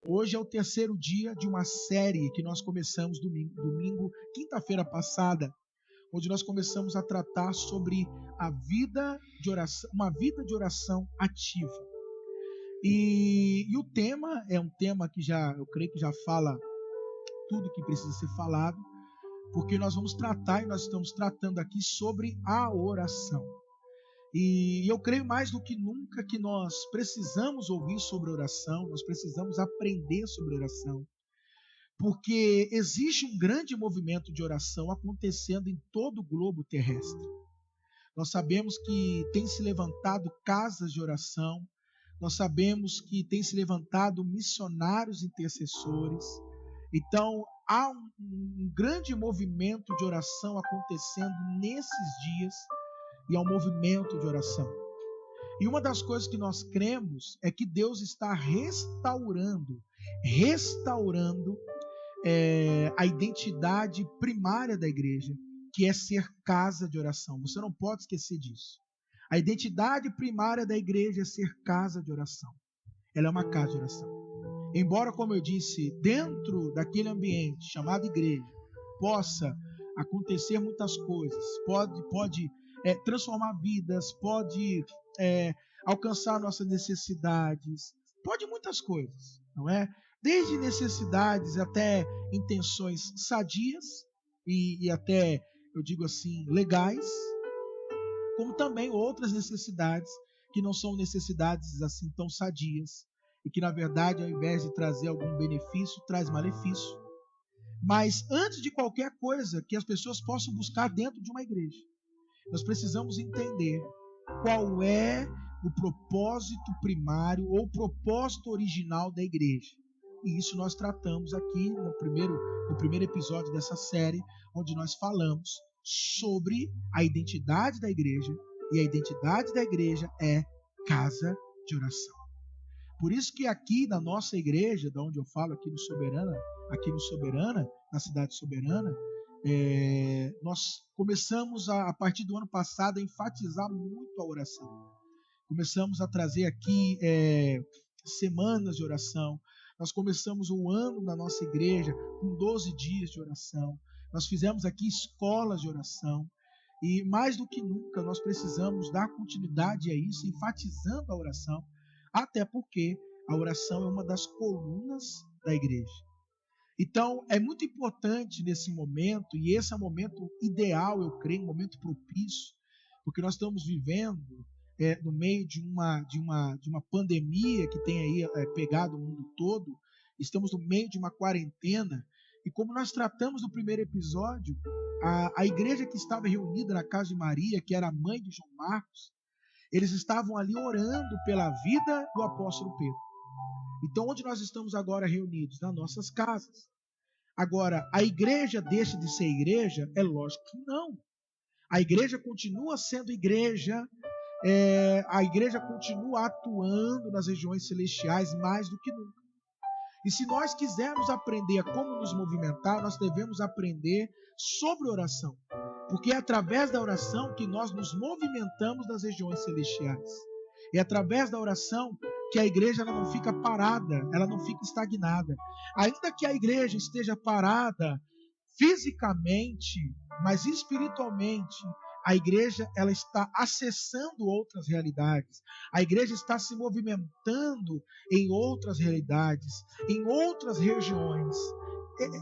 Hoje é o terceiro dia de uma série que nós começamos quinta-feira passada, onde nós começamos a tratar sobre a vida de oração, uma vida de oração ativa. E o tema é um tema que eu creio que já fala tudo que precisa ser falado, porque nós vamos tratar e nós estamos tratando aqui sobre a oração. E eu creio mais do que nunca que nós precisamos ouvir sobre oração, nós precisamos aprender sobre oração, porque existe um grande movimento de oração acontecendo em todo o globo terrestre. Nós sabemos que tem se levantado casas de oração, nós sabemos que tem se levantado missionários intercessores. Então, há um grande movimento de oração acontecendo nesses dias, e é um movimento de oração. E uma das coisas que nós cremos é que Deus está restaurando a identidade primária da igreja, que é ser casa de oração. Você não pode esquecer disso. A identidade primária da igreja é ser casa de oração. Ela é uma casa de oração. Embora, como eu disse, dentro daquele ambiente chamado igreja, possa acontecer muitas coisas, pode transformar vidas, pode alcançar nossas necessidades, pode muitas coisas, não é? Desde necessidades até intenções sadias e até, eu digo assim, legais, como também outras necessidades que não são necessidades assim tão sadias e que, na verdade, ao invés de trazer algum benefício, traz malefício. Mas antes de qualquer coisa que as pessoas possam buscar dentro de uma igreja, nós precisamos entender qual é o propósito primário ou o propósito original da igreja. E isso nós tratamos aqui no primeiro episódio dessa série, onde nós falamos sobre a identidade da igreja. E a identidade da igreja é casa de oração. Por isso que aqui na nossa igreja, da onde eu falo, aqui no Soberana, na cidade Soberana, nós começamos a partir do ano passado a enfatizar muito a oração. Começamos a trazer aqui semanas de oração. Nós começamos o ano na nossa igreja com 12 dias de oração. Nós fizemos aqui escolas de oração. E mais do que nunca nós precisamos dar continuidade a isso, enfatizando a oração, até porque a oração é uma das colunas da igreja. Então, é muito importante nesse momento, e esse é o momento ideal, eu creio, um momento propício, porque nós estamos vivendo no meio de uma pandemia que tem aí pegado o mundo todo, estamos no meio de uma quarentena, e como nós tratamos no primeiro episódio, a igreja que estava reunida na casa de Maria, que era a mãe de João Marcos, eles estavam ali orando pela vida do apóstolo Pedro. Então, onde nós estamos agora reunidos? Nas nossas casas. Agora, a igreja deixa de ser igreja? É lógico que não. A igreja continua sendo igreja, a igreja continua atuando nas regiões celestiais mais do que nunca. E se nós quisermos aprender a como nos movimentar, nós devemos aprender sobre oração. Porque é através da oração que nós nos movimentamos nas regiões celestiais. É através da oração que a igreja ela não fica parada, ela não fica estagnada. Ainda que a igreja esteja parada fisicamente, mas espiritualmente, a igreja ela está acessando outras realidades. A igreja está se movimentando em outras realidades, em outras regiões.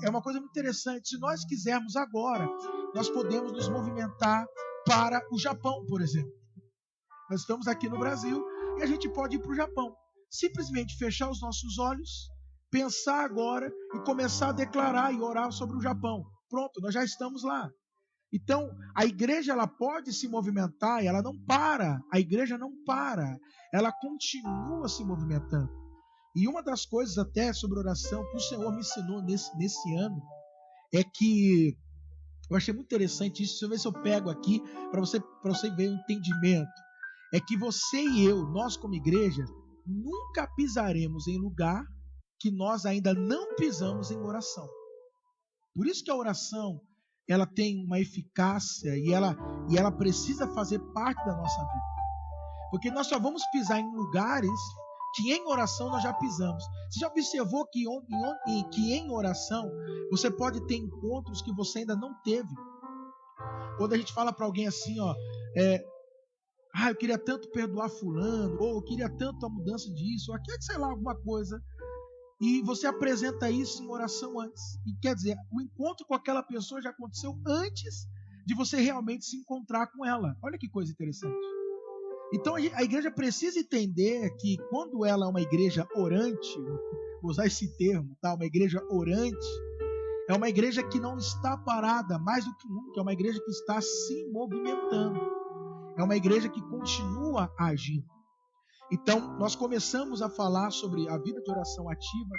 É uma coisa muito interessante. Se nós quisermos agora, nós podemos nos movimentar para o Japão, por exemplo. Nós estamos aqui no Brasil e a gente pode ir para o Japão. Simplesmente fechar os nossos olhos, pensar agora e começar a declarar e orar sobre o Japão. Pronto, nós já estamos lá. Então, a igreja ela pode se movimentar e ela não para. A igreja não para. Ela continua se movimentando. E uma das coisas até sobre oração que o Senhor me ensinou nesse ano é que eu achei muito interessante isso. Deixa eu ver se eu pego aqui para você ver o entendimento. É que você e eu, nós como igreja, nunca pisaremos em lugar que nós ainda não pisamos em oração. Por isso que a oração ela tem uma eficácia e ela precisa fazer parte da nossa vida. Porque nós só vamos pisar em lugares que em oração nós já pisamos. Você já observou que em oração você pode ter encontros que você ainda não teve? Quando a gente fala para alguém assim, ó, eu queria tanto perdoar fulano, ou eu queria tanto a mudança disso, ou aqui, sei lá, alguma coisa, e você apresenta isso em oração antes. E quer dizer, o encontro com aquela pessoa já aconteceu antes de você realmente se encontrar com ela. Olha que coisa interessante. Então a igreja precisa entender que quando ela é uma igreja orante, vou usar esse termo, tá? Uma igreja orante, é uma igreja que não está parada mais do que nunca, é uma igreja que está se movimentando, é uma igreja que continua agindo. Então, nós começamos a falar sobre a vida de oração ativa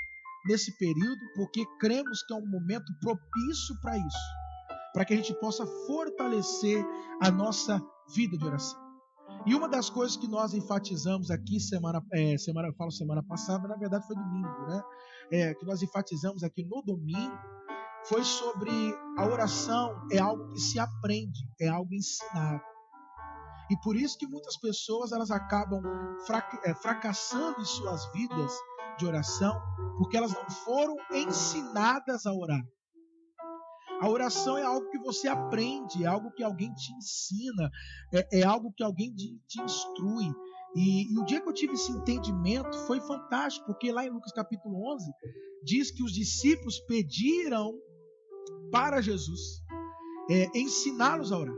nesse período, porque cremos que é um momento propício para isso, para que a gente possa fortalecer a nossa vida de oração. E uma das coisas que nós enfatizamos aqui semana passada, na verdade foi domingo, né? Que nós enfatizamos aqui no domingo, foi sobre a oração é algo que se aprende, é algo ensinado. E por isso que muitas pessoas elas acabam fracassando em suas vidas de oração, porque elas não foram ensinadas a orar. A oração é algo que você aprende, é algo que alguém te ensina, é algo que alguém te instrui. E o dia que eu tive esse entendimento foi fantástico, porque lá em Lucas capítulo 11, diz que os discípulos pediram para Jesus ensiná-los a orar.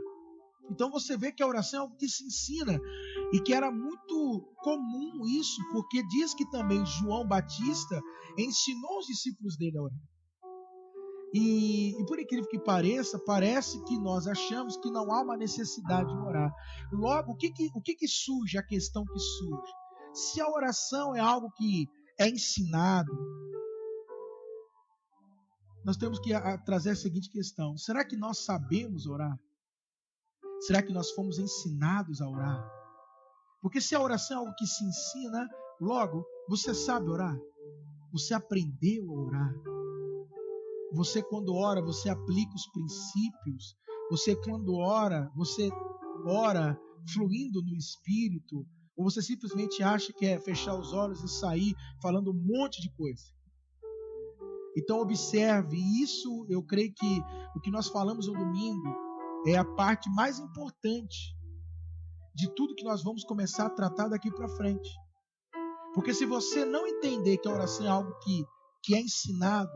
Então você vê que a oração é algo que se ensina e que era muito comum isso, porque diz que também João Batista ensinou os discípulos dele a orar. E por incrível que pareça, parece que nós achamos que não há uma necessidade de orar. Logo, o que surge, a questão que surge? Se a oração é algo que é ensinado, nós temos que trazer a seguinte questão: será que nós sabemos orar? Será que nós fomos ensinados a orar? Porque se a oração é algo que se ensina, logo, você sabe orar? Você aprendeu a orar? Você, quando ora, você aplica os princípios? Você, quando ora, você ora fluindo no Espírito? Ou você simplesmente acha que é fechar os olhos e sair falando um monte de coisa? Então observe, isso eu creio que o que nós falamos no domingo é a parte mais importante de tudo que nós vamos começar a tratar daqui para frente. Porque se você não entender que a oração é algo que é ensinado,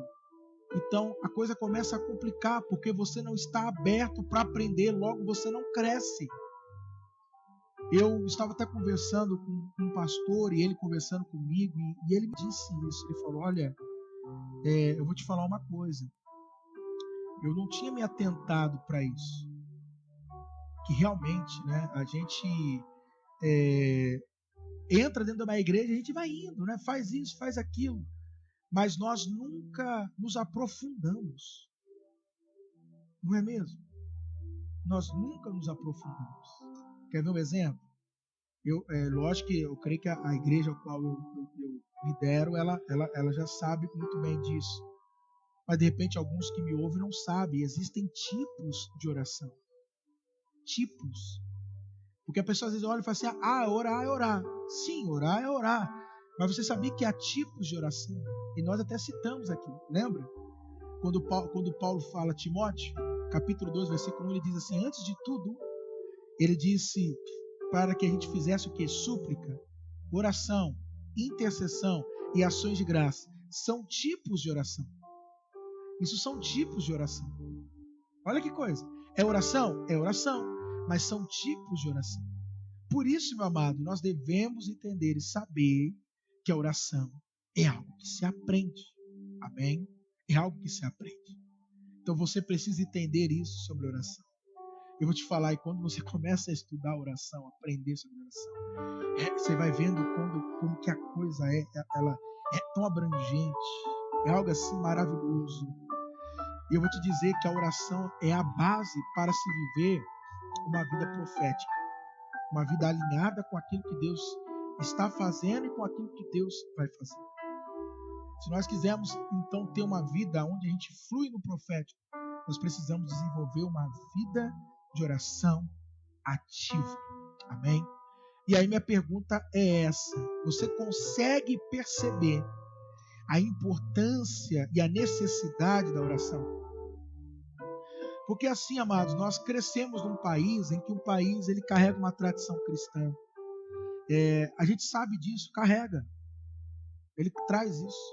então a coisa começa a complicar, porque você não está aberto para aprender, logo você não cresce. Eu estava até conversando com um pastor, e ele conversando comigo, e ele me disse isso. Ele falou: olha, eu vou te falar uma coisa. Eu não tinha me atentado para isso. Que realmente, né, a gente entra dentro de uma igreja, a gente vai indo, né, faz isso, faz aquilo, mas nós nunca nos aprofundamos, não é mesmo? Nós nunca nos aprofundamos. Quer ver um exemplo? Lógico que eu creio que a igreja ao qual eu lidero, ela já sabe muito bem disso, mas de repente alguns que me ouvem não sabem. Existem tipos de oração. Tipos. Porque a pessoa às vezes olha e fala assim: orar é orar. Sim, orar é orar. Mas você sabia que há tipos de oração? E nós até citamos aqui, lembra? Quando Paulo fala a Timóteo, capítulo 2, versículo 1, ele diz assim: antes de tudo, ele disse para que a gente fizesse o que? Súplica, oração, intercessão e ações de graça. São tipos de oração. Isso são tipos de oração. Olha que coisa. É oração? É oração. Mas são tipos de oração. Por isso, meu amado, nós devemos entender e saber que a oração é algo que se aprende. Amém? É algo que se aprende. Então você precisa entender isso sobre oração. Eu vou te falar, e quando você começa a estudar a oração, aprender sobre a oração, você vai vendo como que a coisa ela é tão abrangente, é algo assim maravilhoso. E eu vou te dizer que a oração é a base para se viver uma vida profética, uma vida alinhada com aquilo que Deus está fazendo e com aquilo que Deus vai fazer. Se nós quisermos então ter uma vida onde a gente flui no profético, nós precisamos desenvolver uma vida de oração ativa. Amém? E aí minha pergunta é essa: você consegue perceber a importância e a necessidade da oração? Porque assim, amados, nós crescemos num país em que o país ele carrega uma tradição cristã. A gente sabe disso, carrega. Ele traz isso.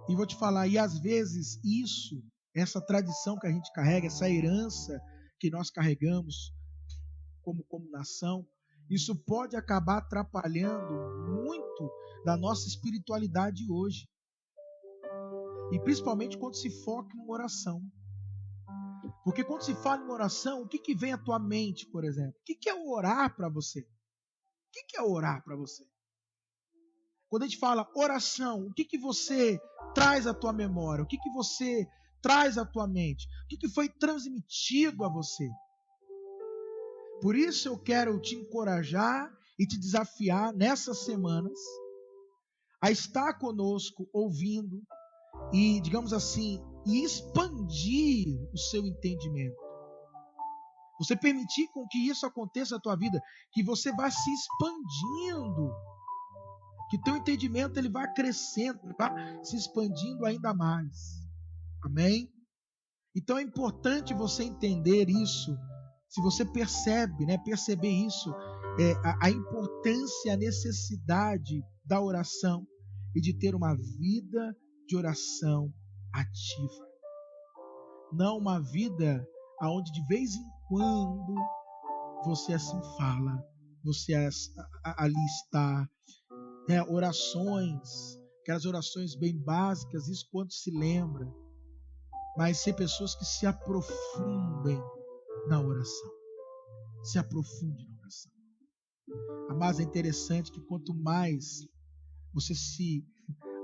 E vou te falar, e às vezes isso, essa tradição que a gente carrega, essa herança que nós carregamos como nação, isso pode acabar atrapalhando muito da nossa espiritualidade hoje. E principalmente quando se foca em oração. Porque quando se fala em oração, o que vem à tua mente, por exemplo? O que é orar para você? O que é orar para você? Quando a gente fala oração, o que você traz à tua memória? O que você traz à tua mente? O que foi transmitido a você? Por isso eu quero te encorajar e te desafiar nessas semanas a estar conosco ouvindo e, digamos assim, e expandir o seu entendimento. Você permitir com que isso aconteça na tua vida, que você vá se expandindo, que teu entendimento ele vá crescendo, vá se expandindo ainda mais. Amém? Então é importante você entender isso. Se você percebe, perceber isso, a importância, a necessidade da oração e de ter uma vida de oração ativa. Não uma vida onde de vez em quando você assim fala, você ali está, orações, aquelas orações bem básicas, isso quando se lembra, mas ser pessoas que se aprofundem na oração. Se aprofunde na oração. Mas é interessante que quanto mais você se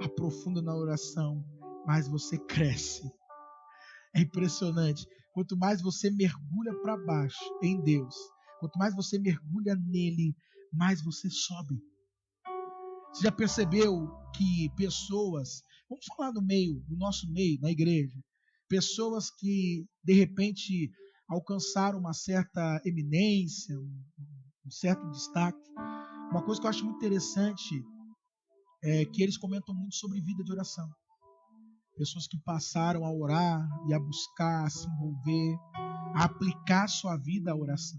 aprofunda na oração, mais você cresce. É impressionante. Quanto mais você mergulha para baixo em Deus, quanto mais você mergulha nele, mais você sobe. Você já percebeu que pessoas, vamos falar no nosso meio, na igreja, pessoas que de repente alcançaram uma certa eminência, um certo destaque. Uma coisa que eu acho muito interessante é que eles comentam muito sobre vida de oração. Pessoas que passaram a orar e a buscar, a se envolver, a aplicar sua vida à oração.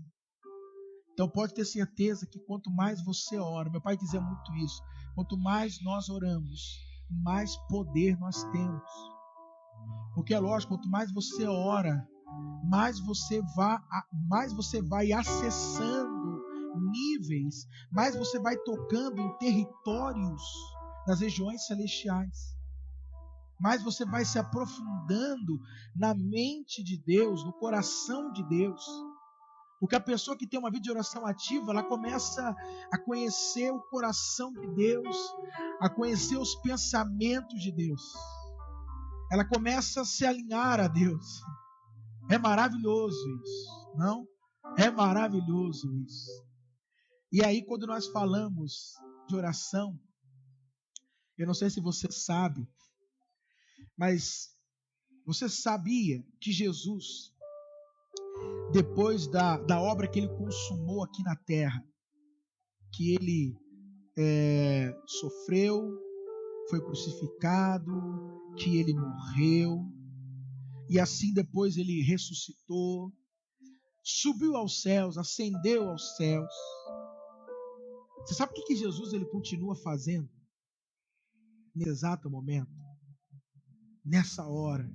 Então pode ter certeza que quanto mais você ora, meu pai dizia muito isso, quanto mais nós oramos, mais poder nós temos. Porque é lógico, quanto mais você ora, mais você vai acessando níveis, mais você vai tocando em territórios nas regiões celestiais. Mais você vai se aprofundando na mente de Deus, no coração de Deus. Porque a pessoa que tem uma vida de oração ativa, ela começa a conhecer o coração de Deus, a conhecer os pensamentos de Deus. Ela começa a se alinhar a Deus. É maravilhoso isso, não? É maravilhoso isso. E aí, quando nós falamos de oração, eu não sei se você sabe, mas você sabia que Jesus, depois da obra que ele consumou aqui na terra, que ele sofreu, foi crucificado, que ele morreu, e assim depois ele ressuscitou, subiu aos céus, ascendeu aos céus. Você sabe o que Jesus ele continua fazendo nesse exato momento? Nessa hora.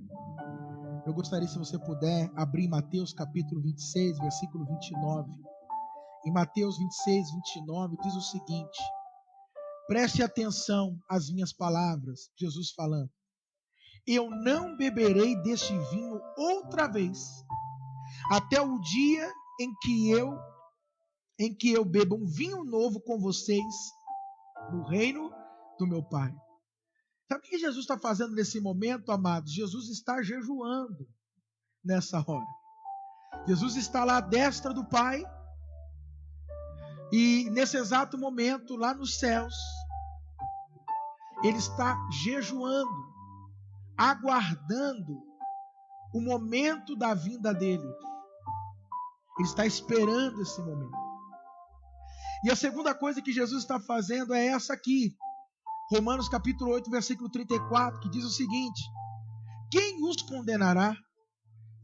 Eu gostaria, se você puder, abrir Mateus capítulo 26, versículo 29. Em Mateus 26, 29, diz o seguinte: preste atenção às minhas palavras, Jesus falando. Eu não beberei deste vinho outra vez, até o dia em que eu beba um vinho novo com vocês no reino do meu Pai. Sabe o que Jesus está fazendo nesse momento, amados? Jesus está jejuando nessa hora. Jesus está lá à destra do Pai, e nesse exato momento, lá nos céus, ele está jejuando, aguardando o momento da vinda dele. Ele está esperando esse momento. E a segunda coisa que Jesus está fazendo é essa aqui. Romanos capítulo 8, versículo 34, que diz o seguinte: quem os condenará?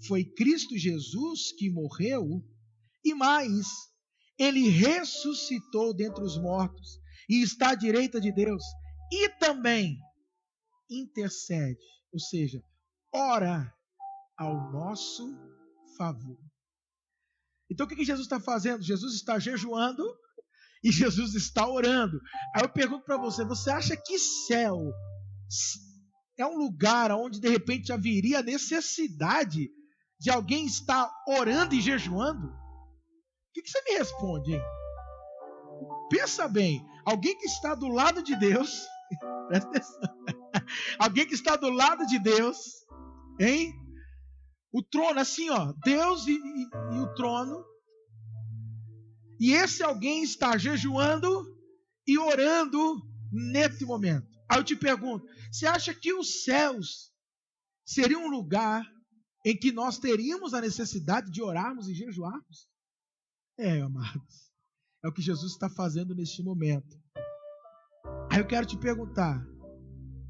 Foi Cristo Jesus que morreu, e mais, ele ressuscitou dentre os mortos, e está à direita de Deus, e também intercede, ou seja, ora ao nosso favor. Então o que Jesus está fazendo? Jesus está jejuando e Jesus está orando. Aí eu pergunto para você, você acha que céu é um lugar onde de repente haveria necessidade de alguém estar orando e jejuando? O que você me responde, hein? Pensa bem, alguém que está do lado de Deus, presta atenção, alguém que está do lado de Deus, hein? O trono, assim, ó, Deus e o trono, e esse alguém está jejuando e orando nesse momento. Aí eu te pergunto, você acha que os céus seriam um lugar em que nós teríamos a necessidade de orarmos e jejuarmos? Amados, é o que Jesus está fazendo neste momento. Aí eu quero te perguntar,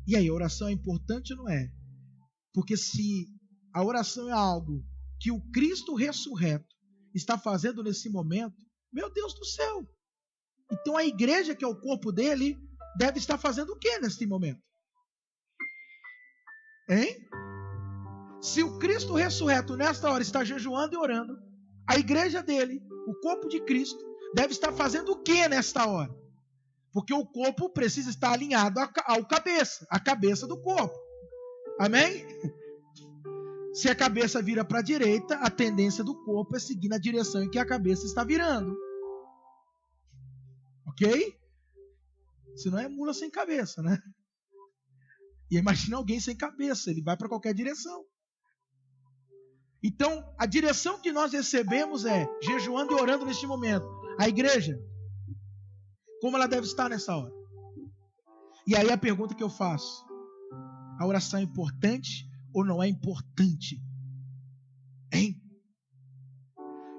e aí, a oração é importante ou não é? Porque se a oração é algo que o Cristo ressurreto está fazendo nesse momento, meu Deus do céu! Então a igreja, que é o corpo dele, deve estar fazendo o que nesse momento? Hein? Se o Cristo ressurreto nesta hora está jejuando e orando, a igreja dele, o corpo de Cristo, deve estar fazendo o que nesta hora? Porque o corpo precisa estar alinhado ao cabeça, a cabeça do corpo. Amém? Se a cabeça vira para a direita, a tendência do corpo é seguir na direção em que a cabeça está virando. Ok? Se não é mula sem cabeça, né? E imagina alguém sem cabeça, ele vai para qualquer direção. Então, a direção que nós recebemos é jejuando e orando neste momento. A igreja, como ela deve estar nessa hora? E aí a pergunta que eu faço: a oração é importante ou não é importante? Hein?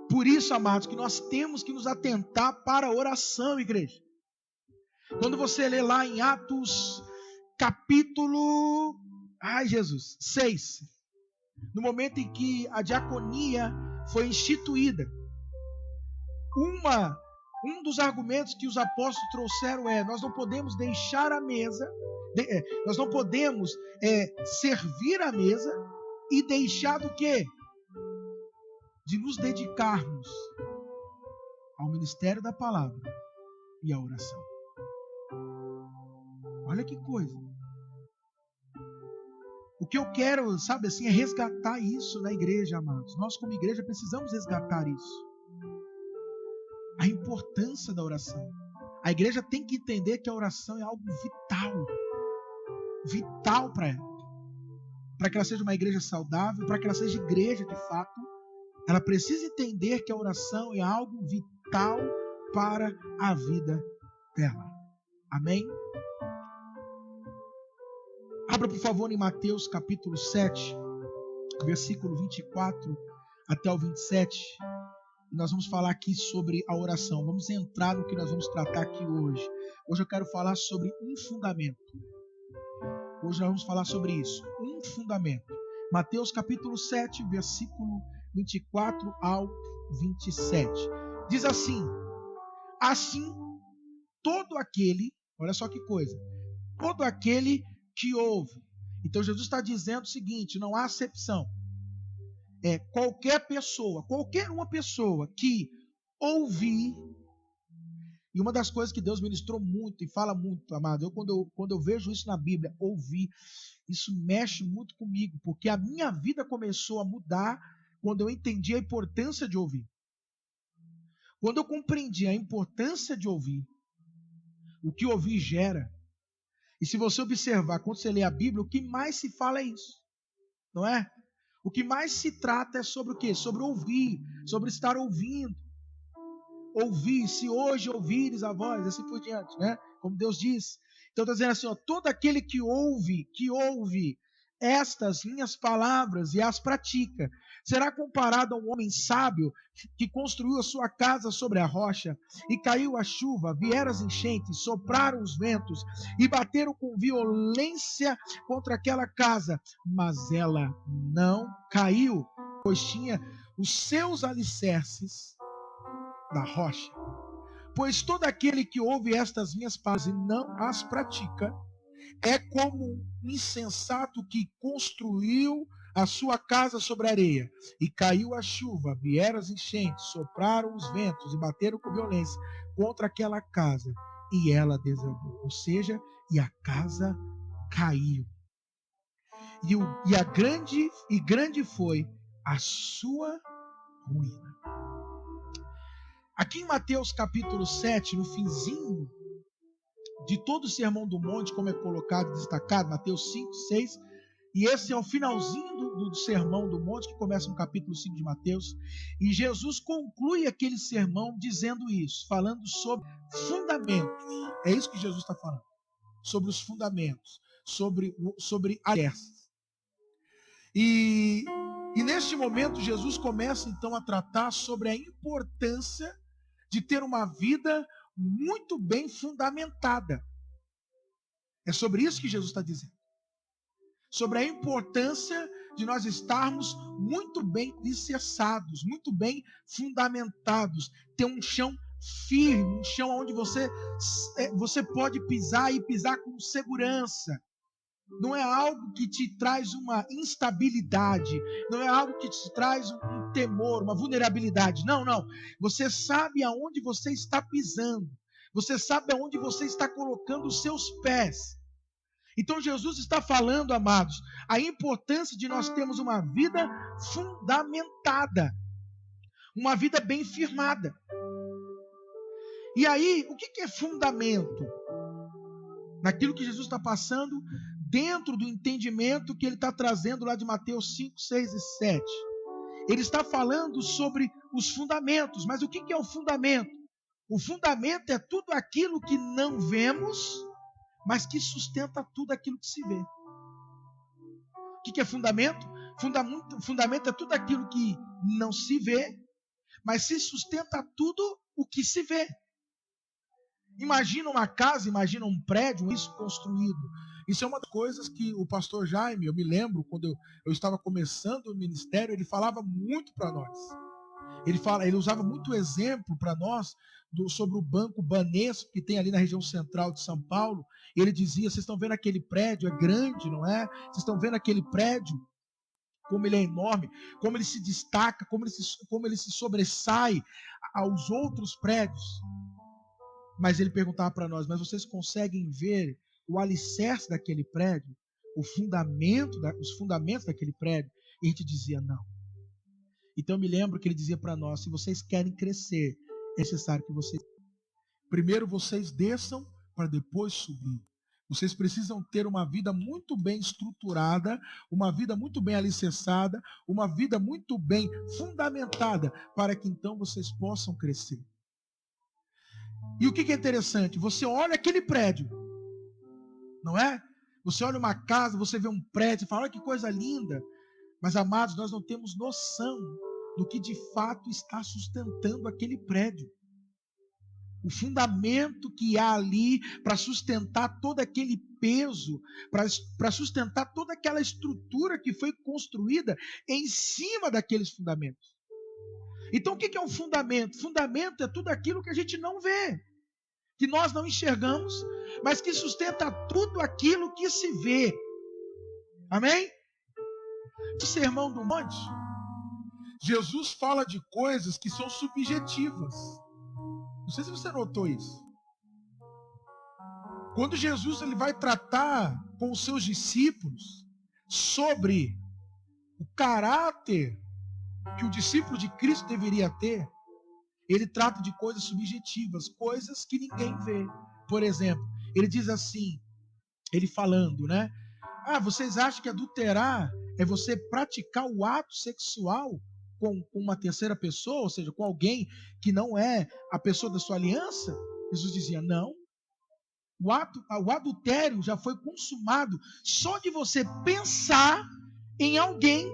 Por isso, amados, que nós temos que nos atentar para a oração, igreja. Quando você lê lá em Atos capítulo 6, no momento em que a diaconia foi instituída, um dos argumentos que os apóstolos trouxeram é: nós não podemos deixar a mesa, nós não podemos servir a mesa e deixar do quê? De nos dedicarmos ao ministério da palavra e à oração. Olha que coisa. O que eu quero, sabe assim, é resgatar isso na igreja, amados. Nós como igreja precisamos resgatar isso. A importância da oração. A igreja tem que entender que a oração é algo vital. Vital para ela. Para que ela seja uma igreja saudável, para que ela seja igreja de fato, ela precisa entender que a oração é algo vital para a vida dela. Amém? Abra, por favor, em Mateus capítulo 7, versículo 24 até o 27. Nós vamos falar aqui sobre a oração. Vamos entrar no que nós vamos tratar aqui hoje. Hoje eu quero falar sobre um fundamento. Hoje nós vamos falar sobre isso. Um fundamento. Mateus capítulo 7, versículo 24 ao 27. Diz assim: assim, todo aquele, olha só que coisa, todo aquele que ouve. Então Jesus está dizendo o seguinte: não há acepção. Qualquer uma pessoa que ouvir. E uma das coisas que Deus ministrou muito e fala muito, amado, quando eu vejo isso na Bíblia, ouvir, isso mexe muito comigo, porque a minha vida começou a mudar quando eu entendi a importância de ouvir. Quando eu compreendi a importância de ouvir, o que ouvir gera. E se você observar, quando você lê a Bíblia, o que mais se fala é isso, não é? O que mais se trata é sobre o quê? Sobre ouvir, sobre estar ouvindo. Ouvir, se hoje ouvires a voz, assim por diante, né? Como Deus diz. Então está dizendo assim, ó, todo aquele que ouve estas minhas palavras e as pratica, será comparado a um homem sábio que construiu a sua casa sobre a rocha, e caiu a chuva, vieram as enchentes, sopraram os ventos e bateram com violência contra aquela casa, mas ela não caiu, pois tinha os seus alicerces na rocha. Pois todo aquele que ouve estas minhas palavras e não as pratica é como um insensato que construiu a sua casa sobre a areia, e caiu a chuva, vieram as enchentes, sopraram os ventos e bateram com violência contra aquela casa, e ela desabou. Ou seja, e a casa caiu. E grande foi a sua ruína. Aqui em Mateus capítulo 7, no finzinho de todo o Sermão do Monte, como é colocado e destacado, Mateus 5, 6, e esse é o finalzinho do Sermão do Monte, que começa no capítulo 5 de Mateus, e Jesus conclui aquele sermão dizendo isso, falando sobre fundamentos. É isso que Jesus está falando, sobre os fundamentos, sobre alicerces. E neste momento Jesus começa então a tratar sobre a importância de ter uma vida muito bem fundamentada. É sobre isso que Jesus está dizendo. Sobre a importância de nós estarmos muito bem alicerçados, muito bem fundamentados, ter um chão firme, um chão onde você pode pisar e pisar com segurança. Não é algo que te traz uma instabilidade, não é algo que te traz um temor, uma vulnerabilidade. Não, não. Você sabe aonde você está pisando. Você sabe aonde você está colocando os seus pés. Então Jesus está falando, amados, a importância de nós termos uma vida fundamentada, uma vida bem firmada. E aí, o que é fundamento? Naquilo que Jesus está passando dentro do entendimento que ele está trazendo lá de Mateus 5, 6 e 7. Ele está falando sobre os fundamentos, mas o que é o fundamento? O fundamento é tudo aquilo que não vemos, mas que sustenta tudo aquilo que se vê. O que é fundamento? Fundamento é tudo aquilo que não se vê, mas se sustenta tudo o que se vê. Imagina uma casa, imagina um prédio, isso construído. Isso é uma das coisas que o pastor Jaime, eu me lembro, quando eu estava começando o ministério, ele falava muito para nós. Ele usava muito exemplo para nós sobre o Banco Banespa, que tem ali na região central de São Paulo. E ele dizia, vocês estão vendo aquele prédio, é grande, não é? Vocês estão vendo aquele prédio, como ele é enorme, como ele se destaca, como ele se sobressai aos outros prédios. Mas ele perguntava para nós, mas vocês conseguem ver o alicerce daquele prédio? Os fundamentos daquele prédio? E a gente dizia, não. Então eu me lembro que ele dizia para nós, se vocês querem crescer, é necessário que primeiro vocês desçam para depois subir. Vocês precisam ter uma vida muito bem estruturada, uma vida muito bem alicerçada, uma vida muito bem fundamentada, para que então vocês possam crescer. E o que é interessante? Você olha aquele prédio, não é? Você olha uma casa, você vê um prédio, você fala, olha que coisa linda. Mas, amados, nós não temos noção do que de fato está sustentando aquele prédio. O fundamento que há ali para sustentar todo aquele peso, para sustentar toda aquela estrutura que foi construída em cima daqueles fundamentos. Então, o que é um fundamento? Fundamento é tudo aquilo que a gente não vê, que nós não enxergamos, mas que sustenta tudo aquilo que se vê. Amém? No Sermão do Monte, Jesus fala de coisas que são subjetivas. Não sei se você notou isso. Quando Jesus ele vai tratar com os seus discípulos sobre o caráter que o discípulo de Cristo deveria ter, ele trata de coisas subjetivas, coisas que ninguém vê. Por exemplo, ele diz assim, ele falando, né? Vocês acham que adulterar é você praticar o ato sexual com uma terceira pessoa, ou seja, com alguém que não é a pessoa da sua aliança? Jesus dizia, não. O adultério já foi consumado só de você pensar em alguém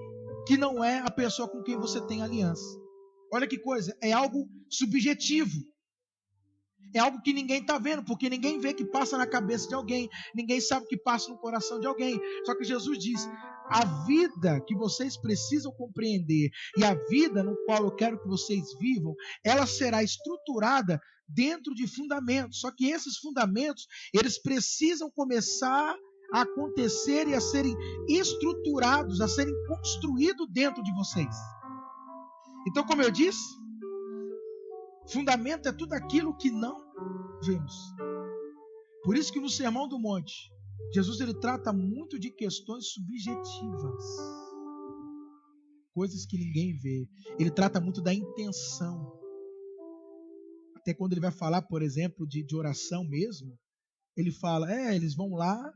que não é a pessoa com quem você tem aliança. Olha que coisa, é algo subjetivo. É algo que ninguém está vendo, porque ninguém vê que passa na cabeça de alguém, ninguém sabe o que passa no coração de alguém. Só que Jesus diz: a vida que vocês precisam compreender e a vida no qual eu quero que vocês vivam, ela será estruturada dentro de fundamentos. Só que esses fundamentos, eles precisam começar a acontecer e a serem estruturados, a serem construídos dentro de vocês. Então, como eu disse, fundamento é tudo aquilo que não vemos. Por isso que no Sermão do Monte, Jesus ele trata muito de questões subjetivas, coisas que ninguém vê. Ele trata muito da intenção. Até quando ele vai falar, por exemplo, de oração mesmo, ele fala, eles vão lá,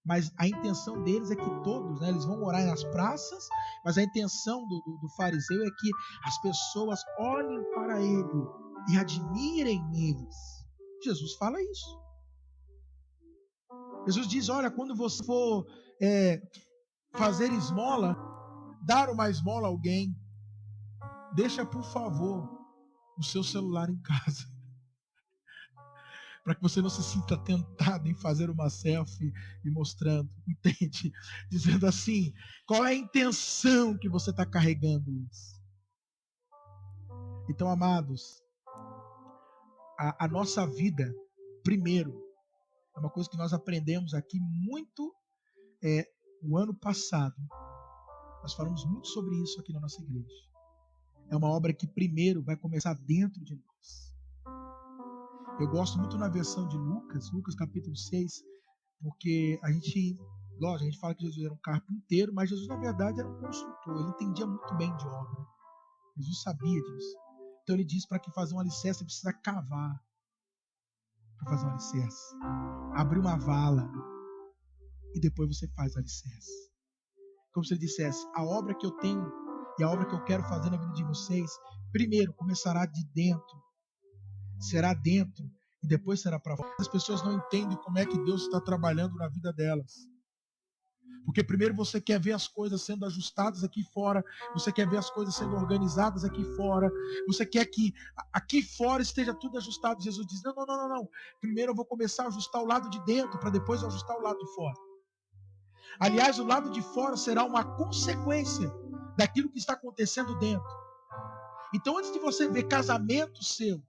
mas a intenção deles é que todos, eles vão orar nas praças, mas a intenção do fariseu é que as pessoas olhem para ele e admirem eles. Jesus fala isso. Jesus diz, olha, quando você for fazer esmola, dar uma esmola a alguém, deixa, por favor, o seu celular em casa. Para que você não se sinta tentado em fazer uma selfie e mostrando, entende? Dizendo assim, qual é a intenção que você está carregando isso? Então, amados, a nossa vida, primeiro, é uma coisa que nós aprendemos aqui muito o ano passado. Nós falamos muito sobre isso aqui na nossa igreja. É uma obra que primeiro vai começar dentro de nós. Eu gosto muito na versão de Lucas capítulo 6, porque a gente fala que Jesus era um carpinteiro, mas Jesus na verdade era um construtor, ele entendia muito bem de obra. Jesus sabia disso. Então ele diz para que fazer um alicerce você precisa cavar para fazer um alicerce. Abrir uma vala e depois você faz o alicerce. Como se ele dissesse, a obra que eu tenho e a obra que eu quero fazer na vida de vocês, primeiro começará de dentro, será dentro e depois será para fora. As pessoas não entendem como é que Deus está trabalhando na vida delas. Porque primeiro você quer ver as coisas sendo ajustadas aqui fora, você quer ver as coisas sendo organizadas aqui fora, você quer que aqui fora esteja tudo ajustado. Jesus diz, não. Primeiro eu vou começar a ajustar o lado de dentro, para depois eu ajustar o lado de fora. Aliás, o lado de fora será uma consequência daquilo que está acontecendo dentro. Então, antes de você ver casamento seu,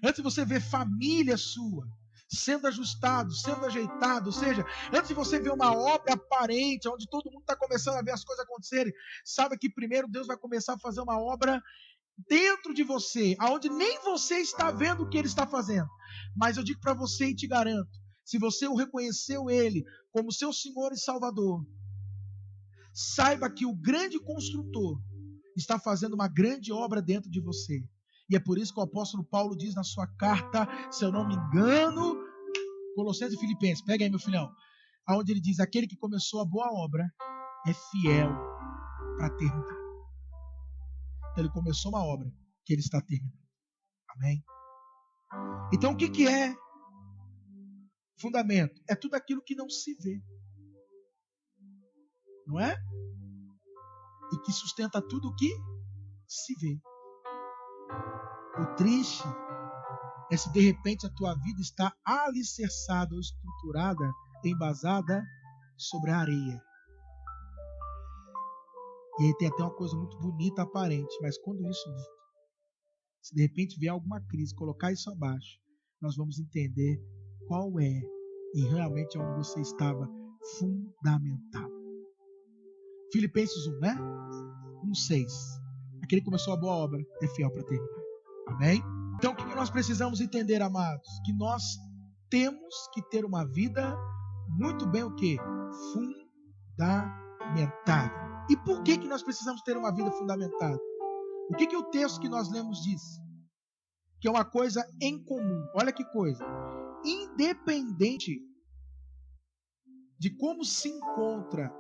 antes de você ver família sua sendo ajustado, sendo ajeitado, ou seja, antes de você ver uma obra aparente, onde todo mundo está começando a ver as coisas acontecerem, sabe que primeiro Deus vai começar a fazer uma obra dentro de você, aonde nem você está vendo o que Ele está fazendo. Mas eu digo para você e te garanto, se você o reconheceu Ele como seu Senhor e Salvador, saiba que o grande construtor está fazendo uma grande obra dentro de você. E é por isso que o apóstolo Paulo diz na sua carta, se eu não me engano, Colossenses e Filipenses, pega aí meu filhão, onde ele diz, aquele que começou a boa obra é fiel para terminar. Então ele começou uma obra que ele está terminando. Amém? Então o que é fundamento? É tudo aquilo que não se vê. Não é? E que sustenta tudo o que se vê. O triste é se de repente a tua vida está alicerçada ou estruturada, embasada sobre a areia. E aí tem até uma coisa muito bonita aparente, mas quando isso, se de repente vier alguma crise, colocar isso abaixo, nós vamos entender qual é e realmente onde você estava fundamentado. Filipenses 1, né? 1:6. Aquele que começou a boa obra é fiel para terminar. Amém? Então o que nós precisamos entender, amados? Que nós temos que ter uma vida muito bem o quê? Fundamentada. E por que nós precisamos ter uma vida fundamentada? O que o texto que nós lemos diz? Que é uma coisa em comum. Olha que coisa. Independente de como se encontra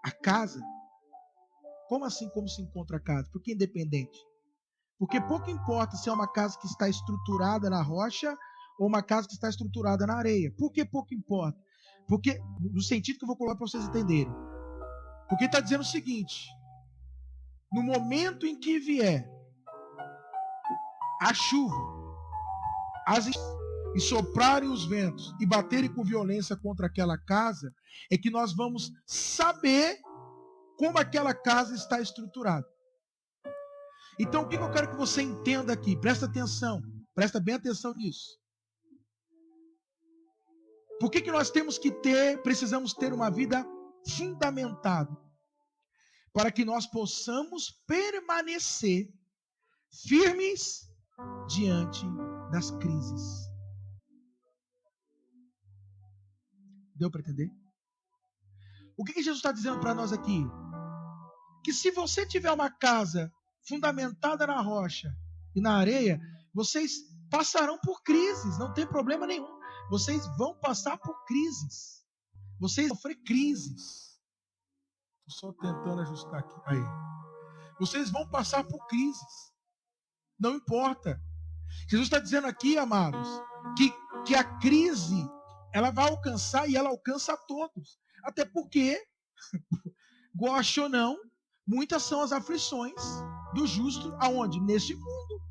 a casa. Como assim como se encontra a casa? Por que independente? Porque pouco importa se é uma casa que está estruturada na rocha ou uma casa que está estruturada na areia. Por que pouco importa? Porque, no sentido que eu vou colocar para vocês entenderem. Porque está dizendo o seguinte: no momento em que vier a chuva, e soprarem os ventos e baterem com violência contra aquela casa, é que nós vamos saber como aquela casa está estruturada. Então, o que eu quero que você entenda aqui? Presta atenção, presta bem atenção nisso. Por que nós precisamos ter uma vida fundamentada? Para que nós possamos permanecer firmes diante das crises. Deu para entender? O que Jesus está dizendo para nós aqui? Que se você tiver uma casa fundamentada na rocha e na areia, vocês passarão por crises, não tem problema nenhum. Vocês vão passar por crises. Vocês vão sofrer crises. Estou só tentando ajustar aqui. Aí. Vocês vão passar por crises. Não importa. Jesus está dizendo aqui, amados, que a crise, ela vai alcançar e ela alcança a todos. Até porque, goste ou não, muitas são as aflições do justo, aonde? Neste mundo.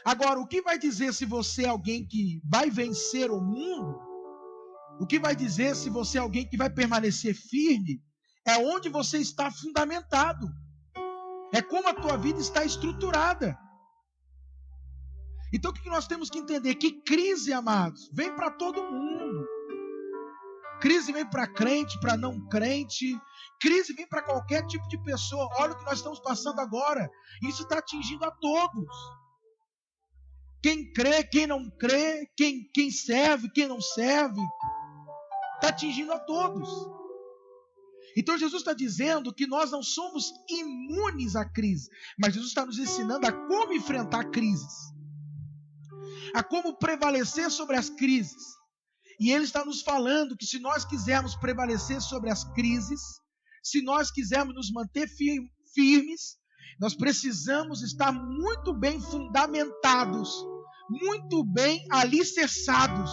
Agora, o que vai dizer se você é alguém que vai vencer o mundo? O que vai dizer se você é alguém que vai permanecer firme? É onde você está fundamentado. É como a tua vida está estruturada. Então, o que nós temos que entender? Que crise, amados, vem para todo mundo. Crise vem para crente, para não crente. Crise vem para qualquer tipo de pessoa. Olha o que nós estamos passando agora. Isso está atingindo a todos. Quem crê, quem não crê, quem serve, quem não serve. Está atingindo a todos. Então Jesus está dizendo que nós não somos imunes à crise. Mas Jesus está nos ensinando a como enfrentar crises. A como prevalecer sobre as crises. E Ele está nos falando que se nós quisermos prevalecer sobre as crises, se nós quisermos nos manter firmes, nós precisamos estar muito bem fundamentados, muito bem alicerçados,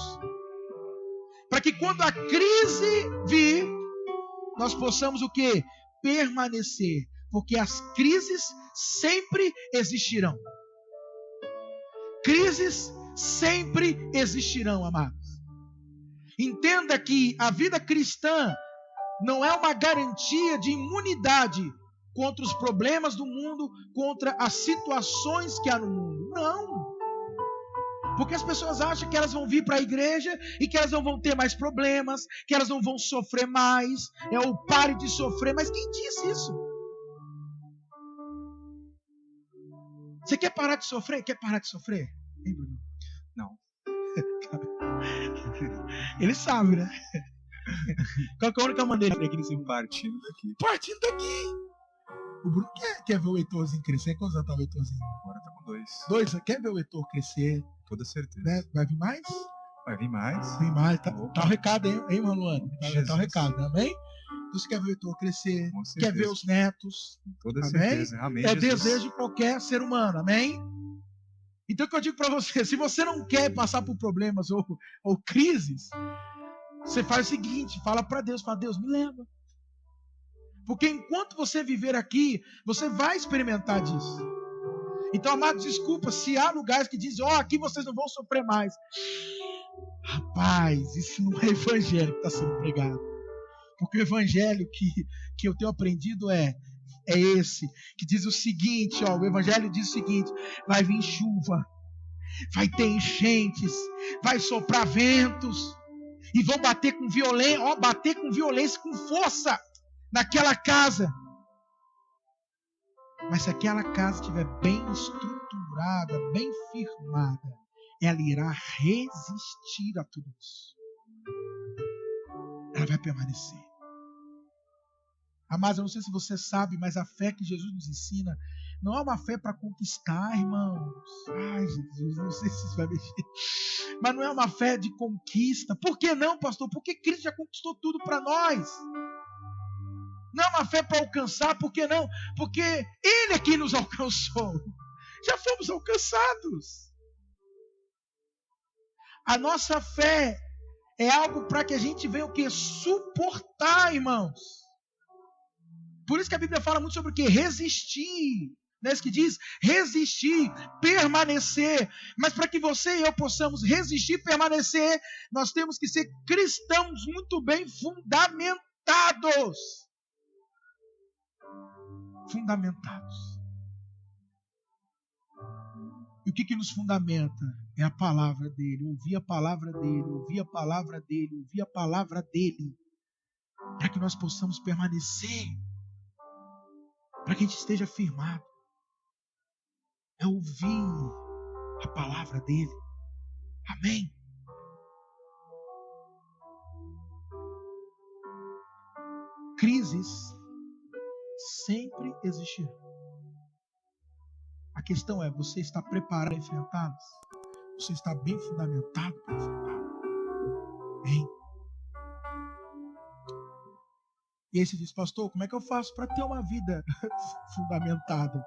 para que quando a crise vir, nós possamos o quê? Permanecer, porque as crises sempre existirão. Crises sempre existirão, amados. Entenda que a vida cristã não é uma garantia de imunidade contra os problemas do mundo, contra as situações que há no mundo. Não. Porque as pessoas acham que elas vão vir para a igreja e que elas não vão ter mais problemas, que elas não vão sofrer mais, ou pare de sofrer. Mas quem disse isso? Você quer parar de sofrer? Quer parar de sofrer? Hein, Bruno? Não. Ele sabe, né? Qual é a única maneira de crescer? Partindo daqui. Partindo daqui. O Bruno quer ver o Heitorzinho crescer. Quantos anos tá o Heitorzinho? Agora tá com 2. 2? Quer ver o Heitor crescer? Toda certeza. Né? Vai vir mais? Vai vir mais. Vem mais. Tá o recado, hein, Manuano? Tá o recado, amém? Você quer ver o Heitor crescer? Quer ver os netos? Toda amém? Certeza. Amém, é o Jesus. desejo de qualquer ser humano, amém? Então o que eu digo para você, se você não quer passar por problemas ou crises, você faz o seguinte, fala para Deus, fala, Deus, me leva. Porque enquanto você viver aqui, você vai experimentar disso. Então, amados, desculpa, se há lugares que dizem, aqui vocês não vão sofrer mais. Rapaz, isso não é evangelho que está sendo pregado. Porque o evangelho que eu tenho aprendido é esse, que diz o seguinte, o evangelho diz o seguinte, vai vir chuva, vai ter enchentes, vai soprar ventos, e vão bater com violência, com força, naquela casa. Mas se aquela casa estiver bem estruturada, bem firmada, ela irá resistir a tudo isso. Ela vai permanecer. Mas eu não sei se você sabe, mas a fé que Jesus nos ensina não é uma fé para conquistar, irmãos. Ai, Jesus, não sei se isso vai mexer. Mas não é uma fé de conquista. Por que não, pastor? Porque Cristo já conquistou tudo para nós. Não é uma fé para alcançar, por que não? Porque Ele é quem nos alcançou. Já fomos alcançados. A nossa fé é algo para que a gente venha o quê? Suportar, irmãos. Por isso que a Bíblia fala muito sobre o quê? Resistir. Não é isso que diz? Resistir, permanecer. Mas para que você e eu possamos resistir e permanecer, nós temos que ser cristãos muito bem fundamentados. Fundamentados. E o que nos fundamenta? É a palavra dele. Ouvir a palavra dele, ouvir a palavra dele, ouvir a palavra dele. Para que nós possamos permanecer. Para que a gente esteja firmado. É ouvir a palavra dele. Amém? Crises sempre existirão. A questão é, você está preparado para enfrentá-las? Você está bem fundamentado para enfrentá-las? Bem. E aí você diz, pastor, como é que eu faço para ter uma vida fundamentada?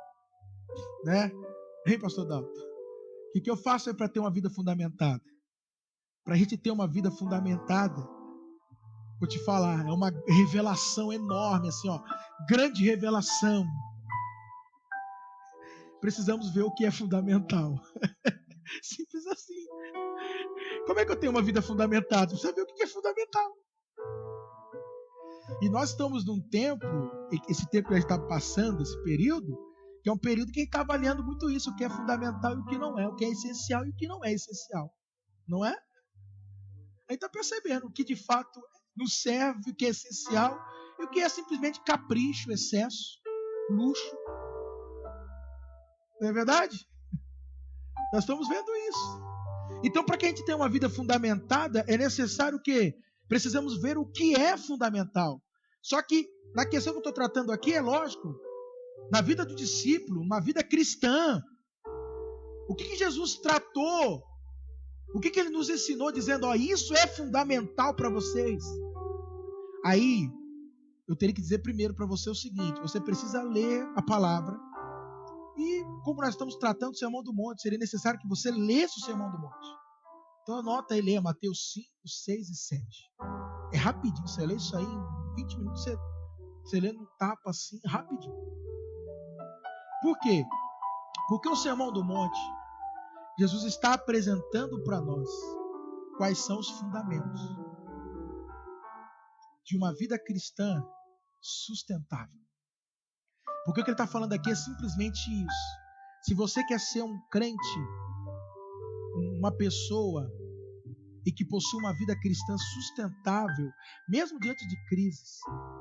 Né? Hein, pastor Dalton? O que eu faço para ter uma vida fundamentada? Para a gente ter uma vida fundamentada, vou te falar, é uma revelação enorme, assim, ó, grande revelação. Precisamos ver o que é fundamental. Simples assim. Como é que eu tenho uma vida fundamentada? Precisa ver o que é fundamental. E nós estamos num tempo, esse tempo que a gente está passando, esse período, que é um período que a gente está avaliando muito isso, o que é fundamental e o que não é, o que é essencial e o que não é essencial. Não é? A gente está percebendo o que de fato nos serve, o que é essencial e o que é simplesmente capricho, excesso, luxo. Não é verdade? Nós estamos vendo isso. Então, para que a gente tenha uma vida fundamentada, é necessário o quê? Precisamos ver o que é fundamental. Só que, na questão que eu estou tratando aqui, é lógico, na vida do discípulo, uma vida cristã, o que Jesus tratou? O que ele nos ensinou, dizendo, ó, isso é fundamental para vocês? Aí, eu teria que dizer primeiro para você o seguinte, você precisa ler a palavra, e como nós estamos tratando do Sermão do Monte, seria necessário que você lesse o Sermão do Monte. Então anota e leia Mateus 5, 6 e 7. É rapidinho, você lê isso aí em 20 minutos, você lê num tapa assim, rapidinho. Por quê? Porque o Sermão do Monte, Jesus está apresentando para nós quais são os fundamentos de uma vida cristã sustentável. Porque o que ele está falando aqui é simplesmente isso. Se você quer ser um crente, uma pessoa e que possui uma vida cristã sustentável, mesmo diante de crises,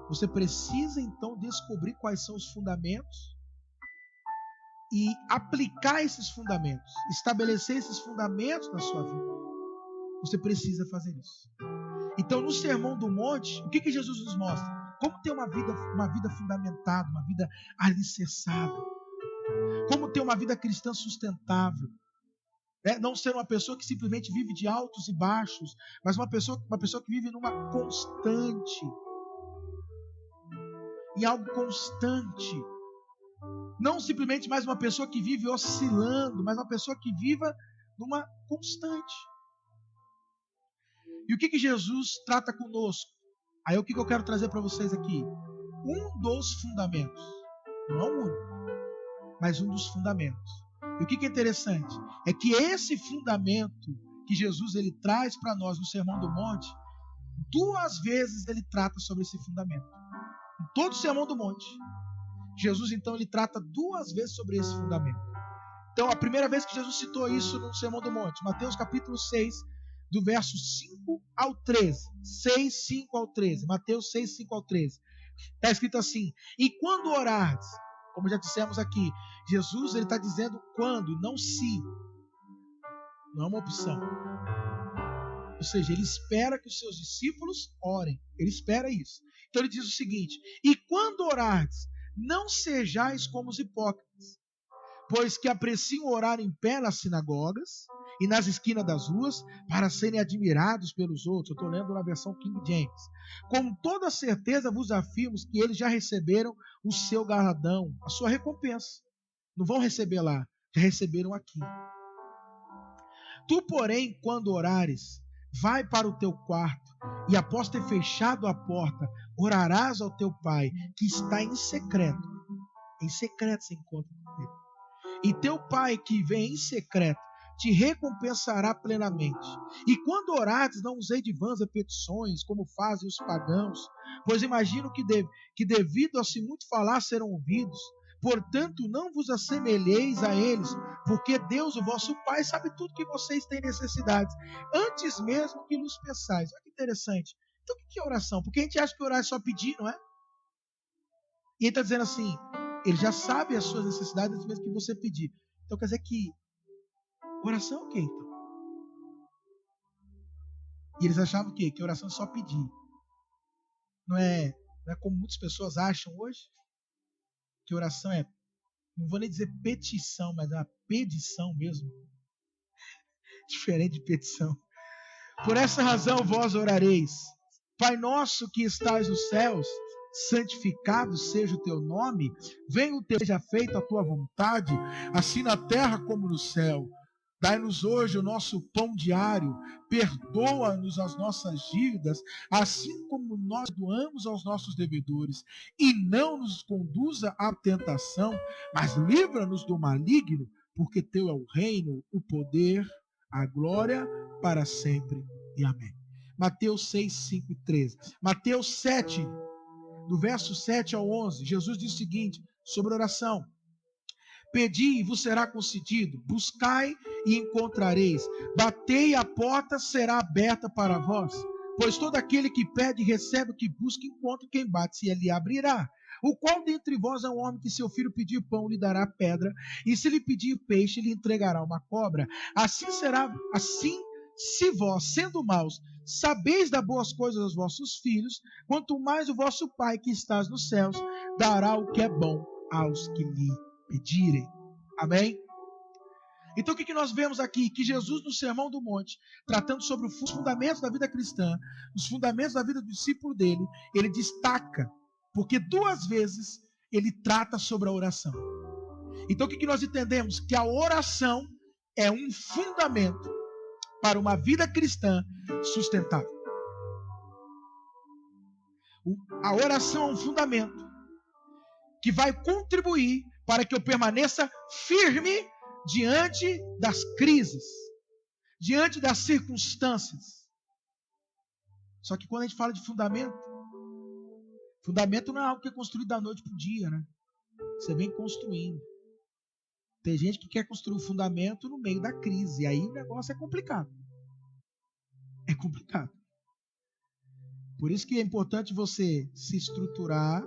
você precisa então descobrir quais são os fundamentos e aplicar esses fundamentos, estabelecer esses fundamentos na sua vida. Você precisa fazer isso. Então, no Sermão do Monte, o que Jesus nos mostra? Como ter uma vida fundamentada, uma vida alicerçada. Como ter uma vida cristã sustentável. Não ser uma pessoa que simplesmente vive de altos e baixos, mas uma pessoa que vive numa constante. Em algo constante. Não simplesmente mais uma pessoa que vive oscilando, mas uma pessoa que viva numa constante. E o que Jesus trata conosco? Aí o que eu quero trazer para vocês aqui? Um dos fundamentos. Não é o único, mas um dos fundamentos. E o que é interessante? É que esse fundamento que Jesus ele traz para nós no Sermão do Monte, 2 vezes ele trata sobre esse fundamento. Em todo o Sermão do Monte, Jesus então ele trata 2 vezes sobre esse fundamento. Então a primeira vez que Jesus citou isso no Sermão do Monte, Mateus capítulo 6, do verso 5 ao 13. 6, 5 ao 13. Mateus 6, 5 ao 13. Está escrito assim: e quando orares, como já dissemos aqui, Jesus está dizendo quando, não se. Não é uma opção. Ou seja, ele espera que os seus discípulos orem. Ele espera isso. Então ele diz o seguinte: e quando orares, não sejais como os hipócritas, pois que apreciam orar em pé nas sinagogas e nas esquinas das ruas, para serem admirados pelos outros. Eu estou lendo na versão King James. Com toda certeza vos afirmo que eles já receberam o seu galardão, a sua recompensa. Não vão receber lá, já receberam aqui. Tu, porém, quando orares, vai para o teu quarto, e após ter fechado a porta, orarás ao teu Pai, que está em secreto. Em secreto se encontra com ele. E teu Pai, que vem em secreto, te recompensará plenamente. E quando orares, não usei de vãs repetições, como fazem os pagãos, pois imagino que devido a se muito falar serão ouvidos. Portanto, não vos assemelheis a eles, porque Deus, o vosso Pai, sabe tudo que vocês têm necessidades, antes mesmo que nos peçais. Olha que interessante. Então, o que é oração? Porque a gente acha que orar é só pedir, não é? E ele está dizendo assim, ele já sabe as suas necessidades antes mesmo que você pedir. Então, quer dizer que oração é o quê, então? E eles achavam o quê? Que oração é só pedir. Não é como muitas pessoas acham hoje? Que oração é, não vou nem dizer petição, mas é uma pedição mesmo. Diferente de petição. Por essa razão vós orareis: Pai nosso que estais nos céus, santificado seja o teu nome, venha o teu, seja feita a tua vontade, assim na terra como no céu. Dai-nos hoje o nosso pão diário, perdoa-nos as nossas dívidas, assim como nós doamos aos nossos devedores, e não nos conduza à tentação, mas livra-nos do maligno, porque teu é o reino, o poder, a glória, para sempre. E amém. Mateus 6, 5 e 13. Mateus 7, do verso 7 ao 11, Jesus diz o seguinte, sobre oração: Pedi e vos será concedido, buscai e encontrareis, batei e a porta será aberta para vós. Pois todo aquele que pede recebe, o que busca encontra, quem bate se ele abrirá. O qual dentre vós é um homem que seu filho pedir pão lhe dará pedra, e se lhe pedir peixe lhe entregará uma cobra? Assim será, assim se vós, sendo maus, sabeis dar boas coisas aos vossos filhos, quanto mais o vosso Pai que estás nos céus dará o que é bom aos que lhe pedirem. Amém? Então o que nós vemos aqui? Que Jesus no Sermão do Monte, tratando sobre os fundamentos da vida cristã, os fundamentos da vida do discípulo dele, ele destaca, porque 2 vezes ele trata sobre a oração. Então o que nós entendemos? Que a oração é um fundamento para uma vida cristã sustentável. A oração é um fundamento que vai contribuir para que eu permaneça firme diante das crises, diante das circunstâncias. Só que quando a gente fala de fundamento não é algo que é construído da noite para o dia, né? Você vem construindo. Tem gente que quer construir o fundamento no meio da crise, e aí o negócio é complicado. É complicado. Por isso que é importante você se estruturar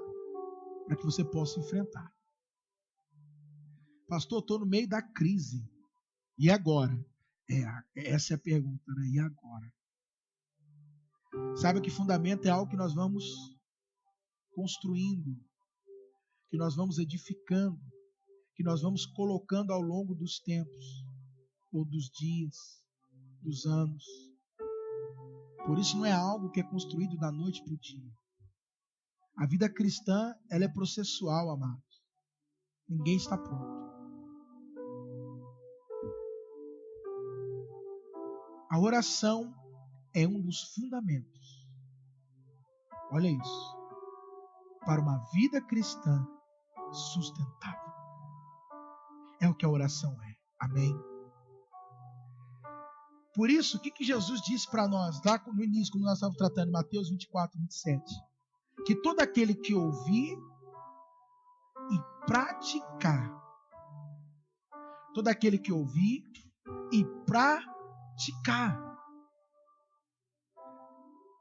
para que você possa enfrentar. Pastor, estou no meio da crise. E agora? Essa é a pergunta, né? E agora? Sabe que fundamento é algo que nós vamos construindo, que nós vamos edificando, que nós vamos colocando ao longo dos tempos, ou dos dias, dos anos. Por isso não é algo que é construído da noite para o dia. A vida cristã, ela é processual, amados. Ninguém está pronto. A oração é um dos fundamentos. Olha isso. Para uma vida cristã sustentável. É o que a oração é. Amém? Por isso, o que Jesus disse para nós, lá no início, como nós estávamos tratando, em Mateus 24, 27? Que todo aquele que ouvir e praticar, todo aquele que ouvir e praticar.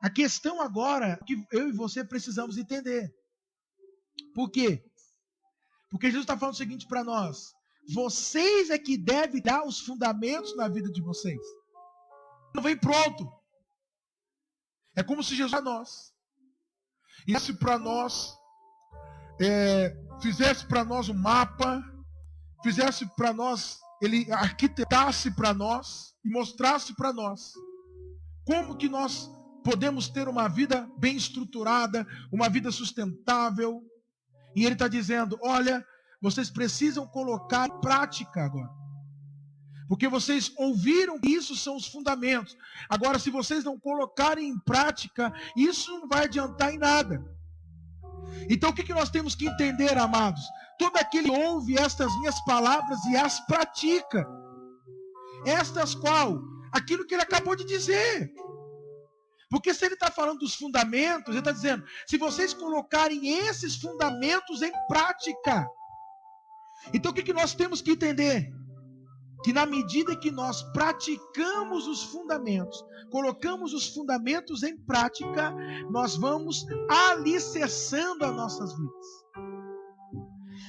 A questão agora é que eu e você precisamos entender. Por quê? Porque Jesus está falando o seguinte para nós: vocês é que devem dar os fundamentos na vida de vocês. Não vem pronto. É como se Jesus a nós fizesse para nós um mapa, fizesse para nós ele arquitetasse para nós e mostrasse para nós como que nós podemos ter uma vida bem estruturada, uma vida sustentável. E ele está dizendo, olha, vocês precisam colocar em prática agora. Porque vocês ouviram que isso são os fundamentos. Agora, se vocês não colocarem em prática, isso não vai adiantar em nada. Então, o que nós temos que entender, amados? Todo aquele que ouve estas minhas palavras e as pratica. Estas qual? Aquilo que ele acabou de dizer. Porque se ele está falando dos fundamentos, ele está dizendo, se vocês colocarem esses fundamentos em prática. Então, o que nós temos que entender? Que na medida que nós praticamos os fundamentos, colocamos os fundamentos em prática, nós vamos alicerçando as nossas vidas.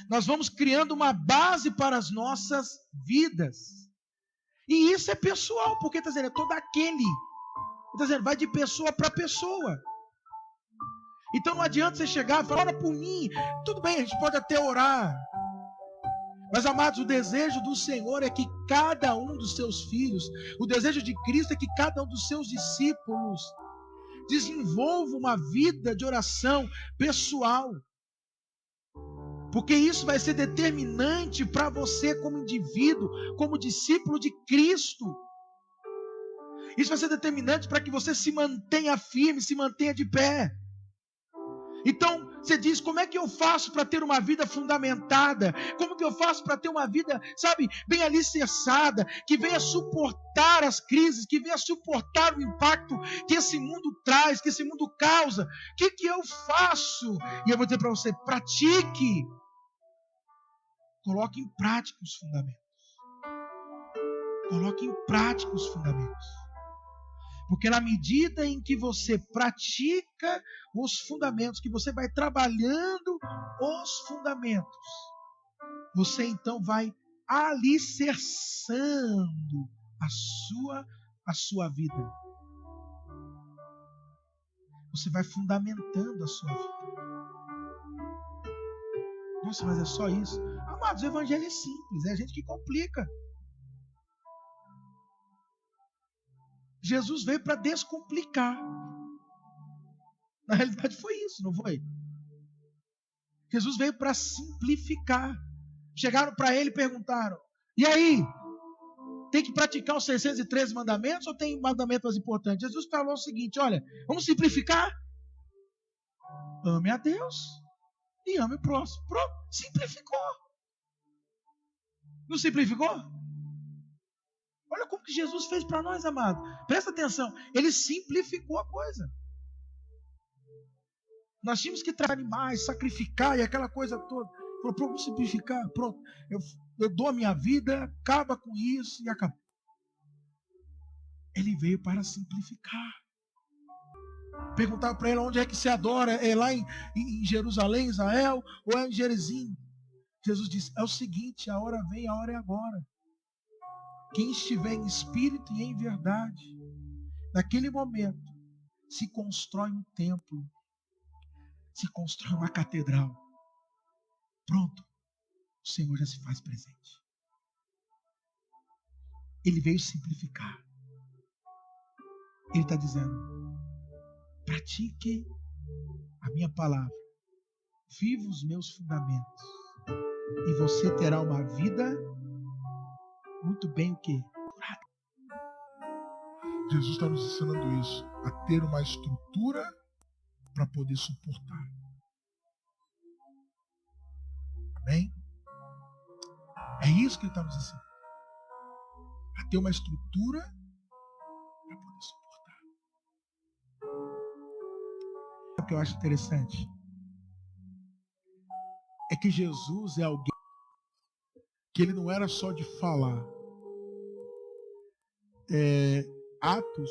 Nós vamos criando uma base para as nossas vidas. E isso é pessoal, porque está dizendo, é todo aquele. Está dizendo, vai de pessoa para pessoa. Então não adianta você chegar e falar, ora por mim. Tudo bem, a gente pode até orar. Mas, amados, o desejo do Senhor é que cada um dos seus filhos, o desejo de Cristo é que cada um dos seus discípulos desenvolva uma vida de oração pessoal. Porque isso vai ser determinante para você como indivíduo, como discípulo de Cristo. Isso vai ser determinante para que você se mantenha firme, se mantenha de pé. Então, você diz, como é que eu faço para ter uma vida fundamentada? Como que eu faço para ter uma vida, sabe, bem alicerçada, que venha suportar as crises, que venha suportar o impacto que esse mundo traz, que esse mundo causa? O que eu faço? E eu vou dizer para você, pratique. Coloque em prática os fundamentos. Coloque em prática os fundamentos. Porque na medida em que você pratica os fundamentos, que você vai trabalhando os fundamentos, você então vai alicerçando a sua vida. Você vai fundamentando a sua vida. Nossa, mas é só isso? Amados, o evangelho é simples, é a gente que complica. Jesus veio para descomplicar. Na realidade foi isso, não foi? Jesus veio para simplificar. Chegaram para ele e perguntaram, e aí? Tem que praticar os 613 mandamentos ou tem mandamentos mais importantes? Jesus falou o seguinte, olha, vamos simplificar? Ame a Deus e ame o próximo. Pronto, simplificou. Não simplificou? Olha como que Jesus fez para nós, amado. Presta atenção, ele simplificou a coisa. Nós tínhamos que trazer animais, sacrificar e aquela coisa toda. Falou, pronto, vamos simplificar, pronto. Eu dou a minha vida, acaba com isso e acabou. Ele veio para simplificar. Perguntava para ele onde é que se adora, é lá em Jerusalém, Israel, ou é em Gerizim? Jesus disse, é o seguinte, a hora vem, a hora é agora. Quem estiver em espírito e em verdade, naquele momento, se constrói um templo, se constrói uma catedral. Pronto, o Senhor já se faz presente. Ele veio simplificar. Ele está dizendo, pratique a minha palavra, viva os meus fundamentos, e você terá uma vida muito bem o quê? Jesus está nos ensinando isso, a ter uma estrutura para poder suportar. Amém? É isso que ele está nos ensinando. A ter uma estrutura para poder suportar. O que eu acho interessante é que Jesus é alguém que ele não era só de falar. Atos,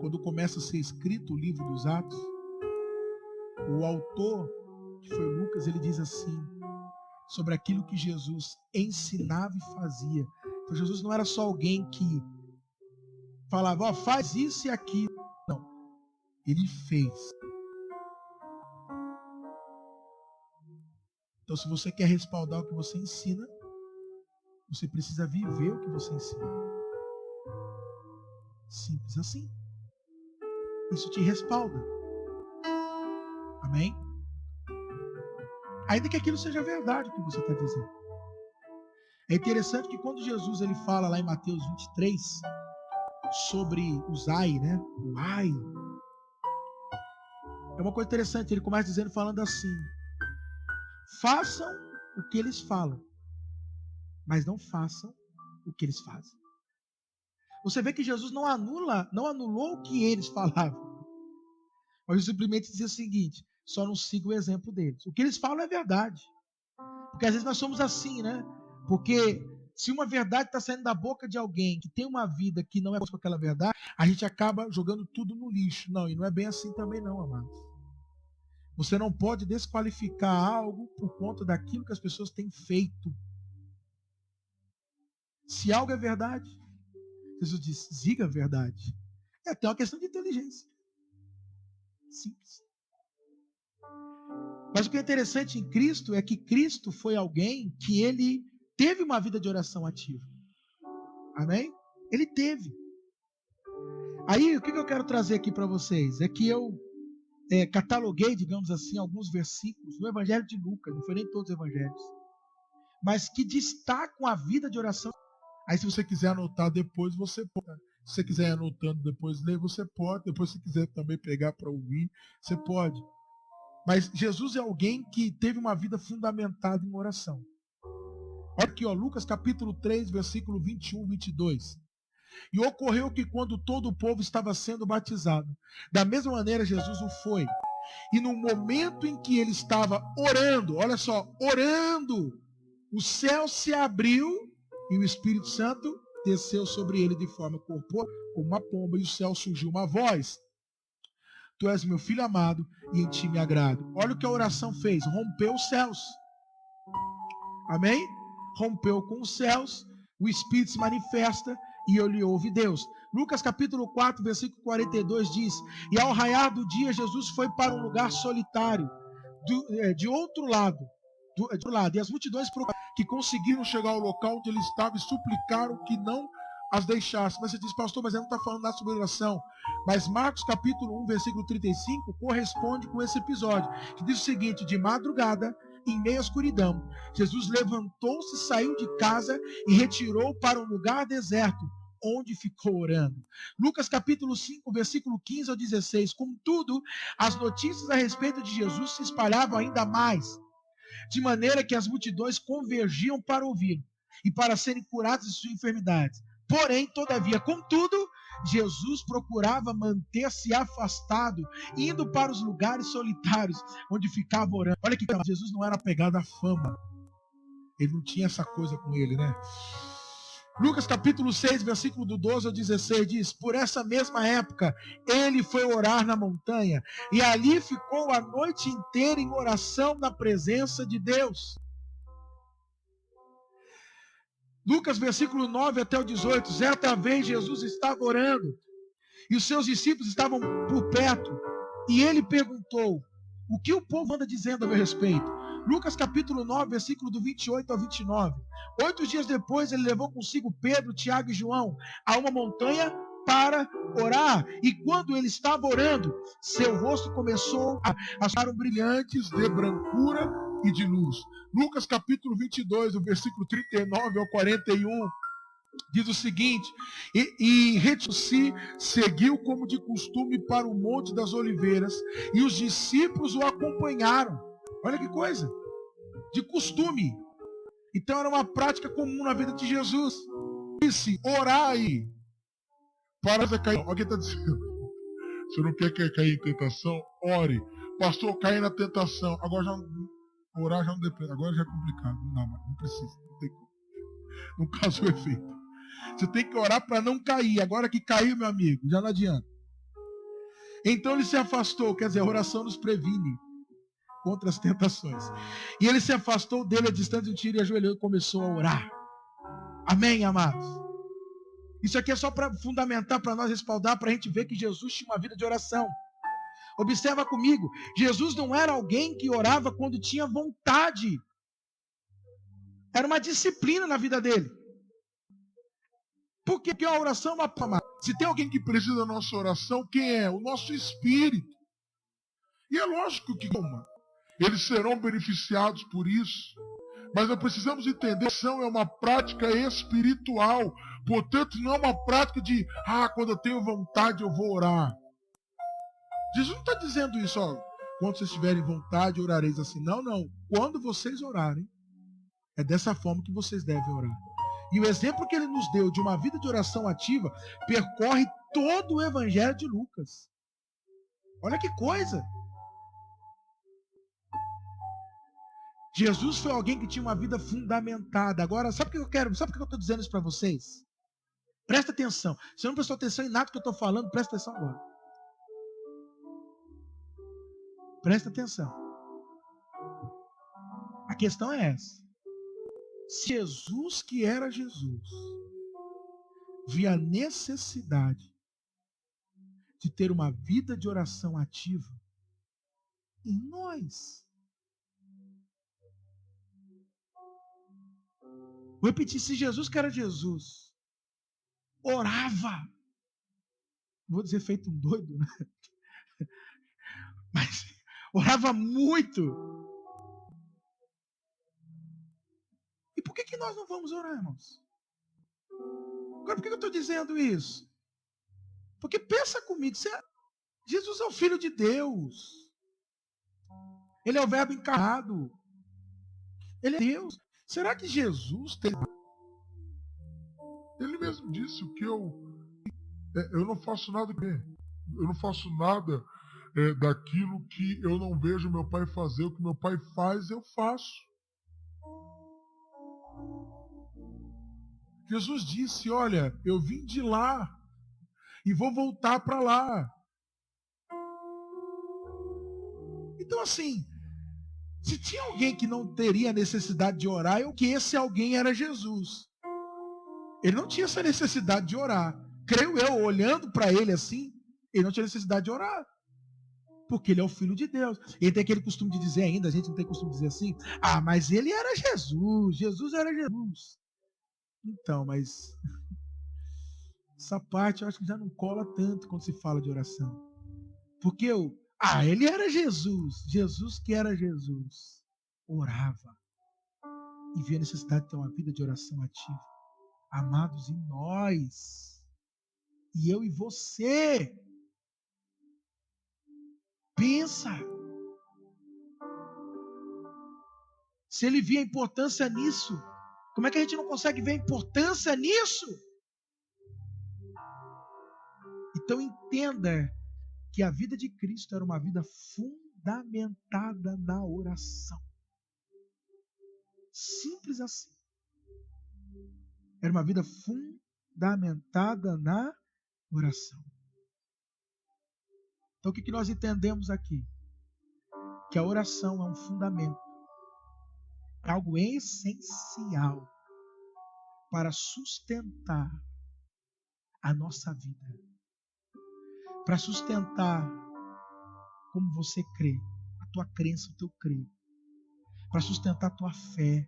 quando começa a ser escrito o livro dos Atos, o autor, que foi Lucas, ele diz assim, sobre aquilo que Jesus ensinava e fazia. Então Jesus não era só alguém que falava, faz isso e aquilo. Não, ele fez. Então se você quer respaldar o que você ensina, Você precisa viver o que você ensina. Simples assim. Isso te respalda. Amém? Ainda que aquilo seja verdade o que você está dizendo. É interessante que quando Jesus ele fala lá em Mateus 23 sobre os ai, né? O ai. É uma coisa interessante, ele começa dizendo, falando assim: façam o que eles falam, mas não façam o que eles fazem. Você vê que Jesus não anulou o que eles falavam, mas simplesmente dizia o seguinte: só não siga o exemplo deles. O que eles falam é verdade. Porque às vezes nós somos assim, né? Porque se uma verdade está saindo da boca de alguém que tem uma vida que não é com aquela verdade, a gente acaba jogando tudo no lixo. Não, e não é bem assim também não, amados. Você não pode desqualificar algo por conta daquilo que as pessoas têm feito. Se algo é verdade, Jesus diz, diga a verdade. É até uma questão de inteligência. Simples. Mas o que é interessante em Cristo é que Cristo foi alguém que ele teve uma vida de oração ativa. Amém? Ele teve. Aí, o que eu quero trazer aqui para vocês? É que eu cataloguei, digamos assim, alguns versículos no Evangelho de Lucas, não foi nem todos os evangelhos, mas que destacam a vida de oração. Aí, se você quiser anotar depois, você pode. Se você quiser ir anotando depois ler, você pode. Depois, se quiser também pegar para ouvir, você pode. Mas Jesus é alguém que teve uma vida fundamentada em oração. Olha aqui, ó, Lucas capítulo 3, versículo 21, 22. E ocorreu que quando todo o povo estava sendo batizado, da mesma maneira Jesus o foi. E no momento em que ele estava orando, olha só, orando, o céu se abriu e o Espírito Santo desceu sobre ele de forma corporal, como uma pomba, e do céu surgiu uma voz: Tu és meu filho amado e em ti me agrado. Olha o que a oração fez, rompeu os céus. Amém? Rompeu com os céus, o Espírito se manifesta e ele ouve Deus. Lucas capítulo 4, versículo 42 diz: E ao raiar do dia, Jesus foi para um lugar solitário, de outro lado. E as multidões que conseguiram chegar ao local onde ele estava e suplicaram que não as deixasse. Mas você diz, pastor, mas ele não está falando nada sobre oração. Mas Marcos capítulo 1, versículo 35 corresponde com esse episódio, que diz o seguinte: de madrugada, em meia escuridão, Jesus levantou-se, saiu de casa e retirou para um lugar deserto, onde ficou orando. Lucas capítulo 5, versículo 15 ao 16. Contudo, as notícias a respeito de Jesus se espalhavam ainda mais, de maneira que as multidões convergiam para ouvi-lo e para serem curados de suas enfermidades. Porém, todavia, contudo, Jesus procurava manter-se afastado, indo para os lugares solitários, onde ficava orando. Olha que Jesus não era apegado à fama. Ele não tinha essa coisa com ele, né? Lucas capítulo 6, versículo do 12 ao 16 diz: Por essa mesma época, ele foi orar na montanha, e ali ficou a noite inteira em oração na presença de Deus. Lucas versículo 9 até o 18. Certa vez Jesus estava orando, e os seus discípulos estavam por perto, e ele perguntou: o que o povo anda dizendo a meu respeito? Lucas capítulo 9, versículo do 28 ao 29. 8 dias depois, ele levou consigo Pedro, Tiago e João a uma montanha para orar. E quando ele estava orando, seu rosto começou a achar brilhantes de brancura e de luz. Lucas capítulo 22, o versículo 39 ao 41. Diz o seguinte: e retirou-se, seguiu como de costume para o Monte das Oliveiras, e os discípulos o acompanharam. Olha que coisa, de costume. Então era uma prática comum na vida de Jesus. Disse: orai para cair. Olha quem está dizendo: você não quer cair em tentação? Ore. Pastor, cair na tentação. Agora já orar já não depende. Agora já é complicado. Não precisa. Não tem como. No caso, o efeito. Você tem que orar para não cair. Agora que caiu, meu amigo, já não adianta. Então ele se afastou. Quer dizer, a oração nos previne contra as tentações. E ele se afastou dele a distância de um tiro e ajoelhou e começou a orar. Amém, amados? Isso aqui é só para fundamentar, para nós respaldar, para a gente ver que Jesus tinha uma vida de oração. Observa comigo, Jesus não era alguém que orava quando tinha vontade. Era uma disciplina na vida dele. Porque a oração é uma palavra. Se tem alguém que precisa da nossa oração, quem é? O nosso espírito. E é lógico que eles serão beneficiados por isso. Mas nós precisamos entender que a oração é uma prática espiritual. Portanto, não é uma prática de, quando eu tenho vontade eu vou orar. Jesus não está dizendo isso, quando vocês tiverem vontade, orareis assim. Não, não. Quando vocês orarem, é dessa forma que vocês devem orar. E o exemplo que ele nos deu de uma vida de oração ativa percorre todo o Evangelho de Lucas. Olha que coisa! Jesus foi alguém que tinha uma vida fundamentada. Agora, sabe o que eu quero? Sabe por que eu estou dizendo isso para vocês? Presta atenção. Se não prestou atenção em nada que eu estou falando, presta atenção agora. Presta atenção. A questão é essa. Jesus, que era Jesus, via a necessidade de ter uma vida de oração ativa em nós. Vou repetir, se Jesus, que era Jesus, orava, vou dizer feito um doido, né? Mas orava muito. E por que nós não vamos orar, irmãos? Agora, por que eu estou dizendo isso? Porque pensa comigo, Jesus é o Filho de Deus. Ele é o Verbo encarnado. Ele é Deus. Será que Jesus tem... Ele mesmo disse o que eu não faço nada eu não faço nada daquilo que eu não vejo meu pai fazer. O que meu pai faz, eu faço. Jesus disse, olha, eu vim de lá e vou voltar para lá. Então assim, se tinha alguém que não teria necessidade de orar, que esse alguém era Jesus. Ele não tinha essa necessidade de orar. Creio eu, olhando para ele assim, ele não tinha necessidade de orar. Porque ele é o Filho de Deus. Ele tem aquele costume de dizer ainda, a gente não tem costume de dizer assim, mas ele era Jesus, Jesus era Jesus. Então, mas essa parte eu acho que já não cola tanto quando se fala de oração. Porque ele era Jesus, Jesus que era Jesus, orava e via a necessidade de ter uma vida de oração ativa. Amados, em nós, e eu e você, pensa, se ele via a importância nisso, como é que a gente não consegue ver a importância nisso? Então entenda que a vida de Cristo era uma vida fundamentada na oração. Simples assim. Era uma vida fundamentada na oração. Então o que nós entendemos aqui? Que a oração é um fundamento, é algo essencial para sustentar a nossa vida. Para sustentar como você crê, a tua crença, o teu crer. Para sustentar a tua fé.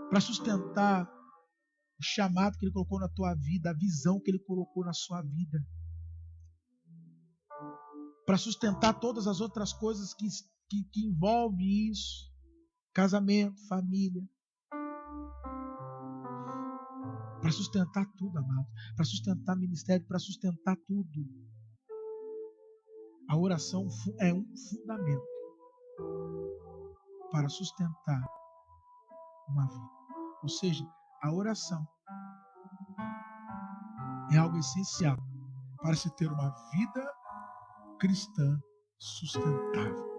Para sustentar o chamado que ele colocou na tua vida, a visão que ele colocou na sua vida. Para sustentar todas as outras coisas que envolvem isso. Casamento, família. Para sustentar tudo, amado. Para sustentar ministério, para sustentar tudo. A oração é um fundamento para sustentar uma vida. Ou seja, a oração é algo essencial para se ter uma vida cristã sustentável.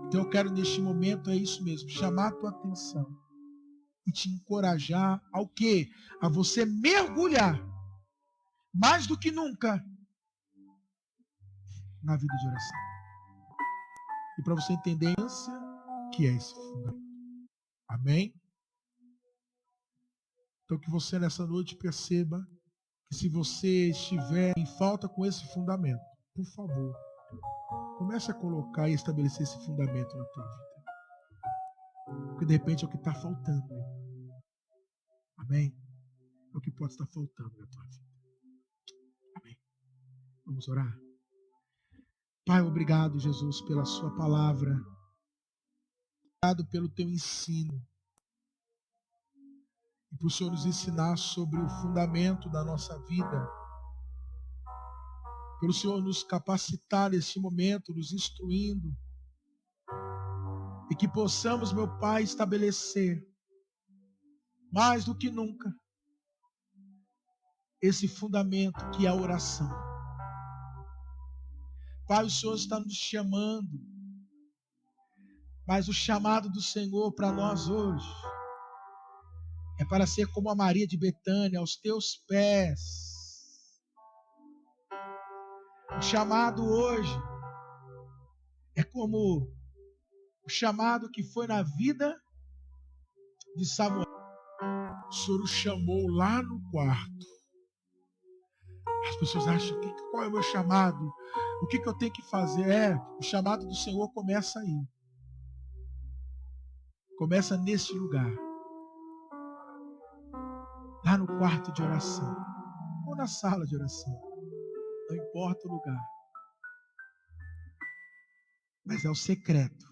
Então eu quero neste momento, é isso mesmo, chamar a tua atenção e te encorajar ao quê? A você mergulhar mais do que nunca na vida de oração. E para você entender a ânsia que é esse fundamento. Amém? Então que você nessa noite perceba que se você estiver em falta com esse fundamento, por favor, comece a colocar e estabelecer esse fundamento na tua vida. Porque de repente é o que está faltando. Amém? É o que pode estar faltando na tua vida. Amém? Vamos orar? Pai, obrigado, Jesus, pela sua palavra. Obrigado pelo teu ensino. E por o Senhor nos ensinar sobre o fundamento da nossa vida. Pelo Senhor nos capacitar neste momento, nos instruindo. E que possamos, meu Pai, estabelecer, mais do que nunca, esse fundamento que é a oração. Pai, o Senhor está nos chamando, mas o chamado do Senhor para nós hoje é para ser como a Maria de Betânia, aos teus pés. O chamado hoje é como o chamado que foi na vida de Samuel. O Senhor o chamou lá no quarto. As pessoas acham, qual é o meu chamado? O que eu tenho que fazer? O chamado do Senhor começa aí. Começa nesse lugar. Lá no quarto de oração. Ou na sala de oração. Não importa o lugar. Mas é o secreto.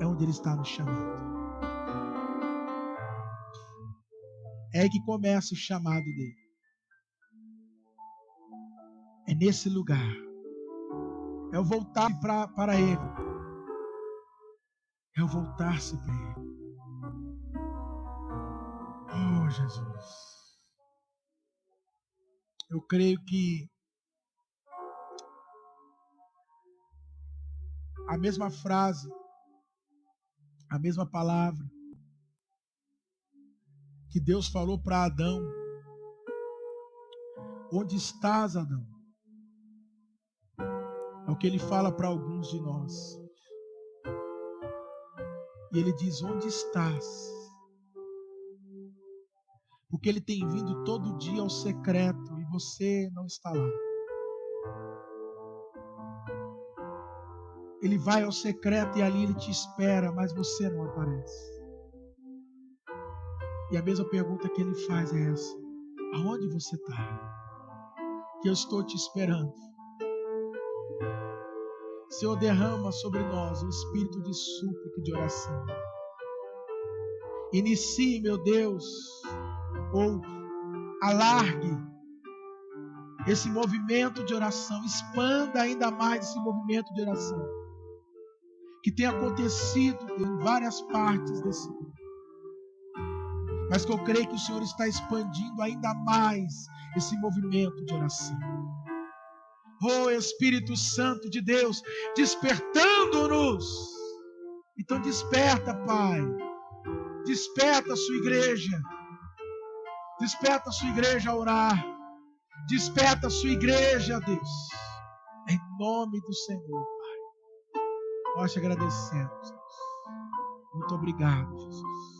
É onde Ele está nos chamando. É aí que começa o chamado dele. É nesse lugar. É o voltar para Ele. É o voltar-se para Ele. Oh, Jesus. Eu creio que a mesma frase, a mesma palavra que Deus falou para Adão. Onde estás, Adão? É o que Ele fala para alguns de nós. E Ele diz, onde estás? Porque Ele tem vindo todo dia ao secreto e você não está lá. Ele vai ao secreto e ali Ele te espera, mas você não aparece. E a mesma pergunta que Ele faz é essa. Aonde você está? Que eu estou te esperando. Senhor, derrama sobre nós um espírito de súplica e de oração. Inicie, meu Deus, ou alargue esse movimento de oração. Expanda ainda mais esse movimento de oração que tem acontecido em várias partes desse mundo. Mas que eu creio que o Senhor está expandindo ainda mais esse movimento de oração. Oh, Espírito Santo de Deus, despertando-nos. Então desperta, Pai. Desperta a sua igreja. Desperta a sua igreja a orar. Desperta a sua igreja, Deus. Em nome do Senhor, Pai. Nós te agradecemos, Deus. Muito obrigado, Jesus.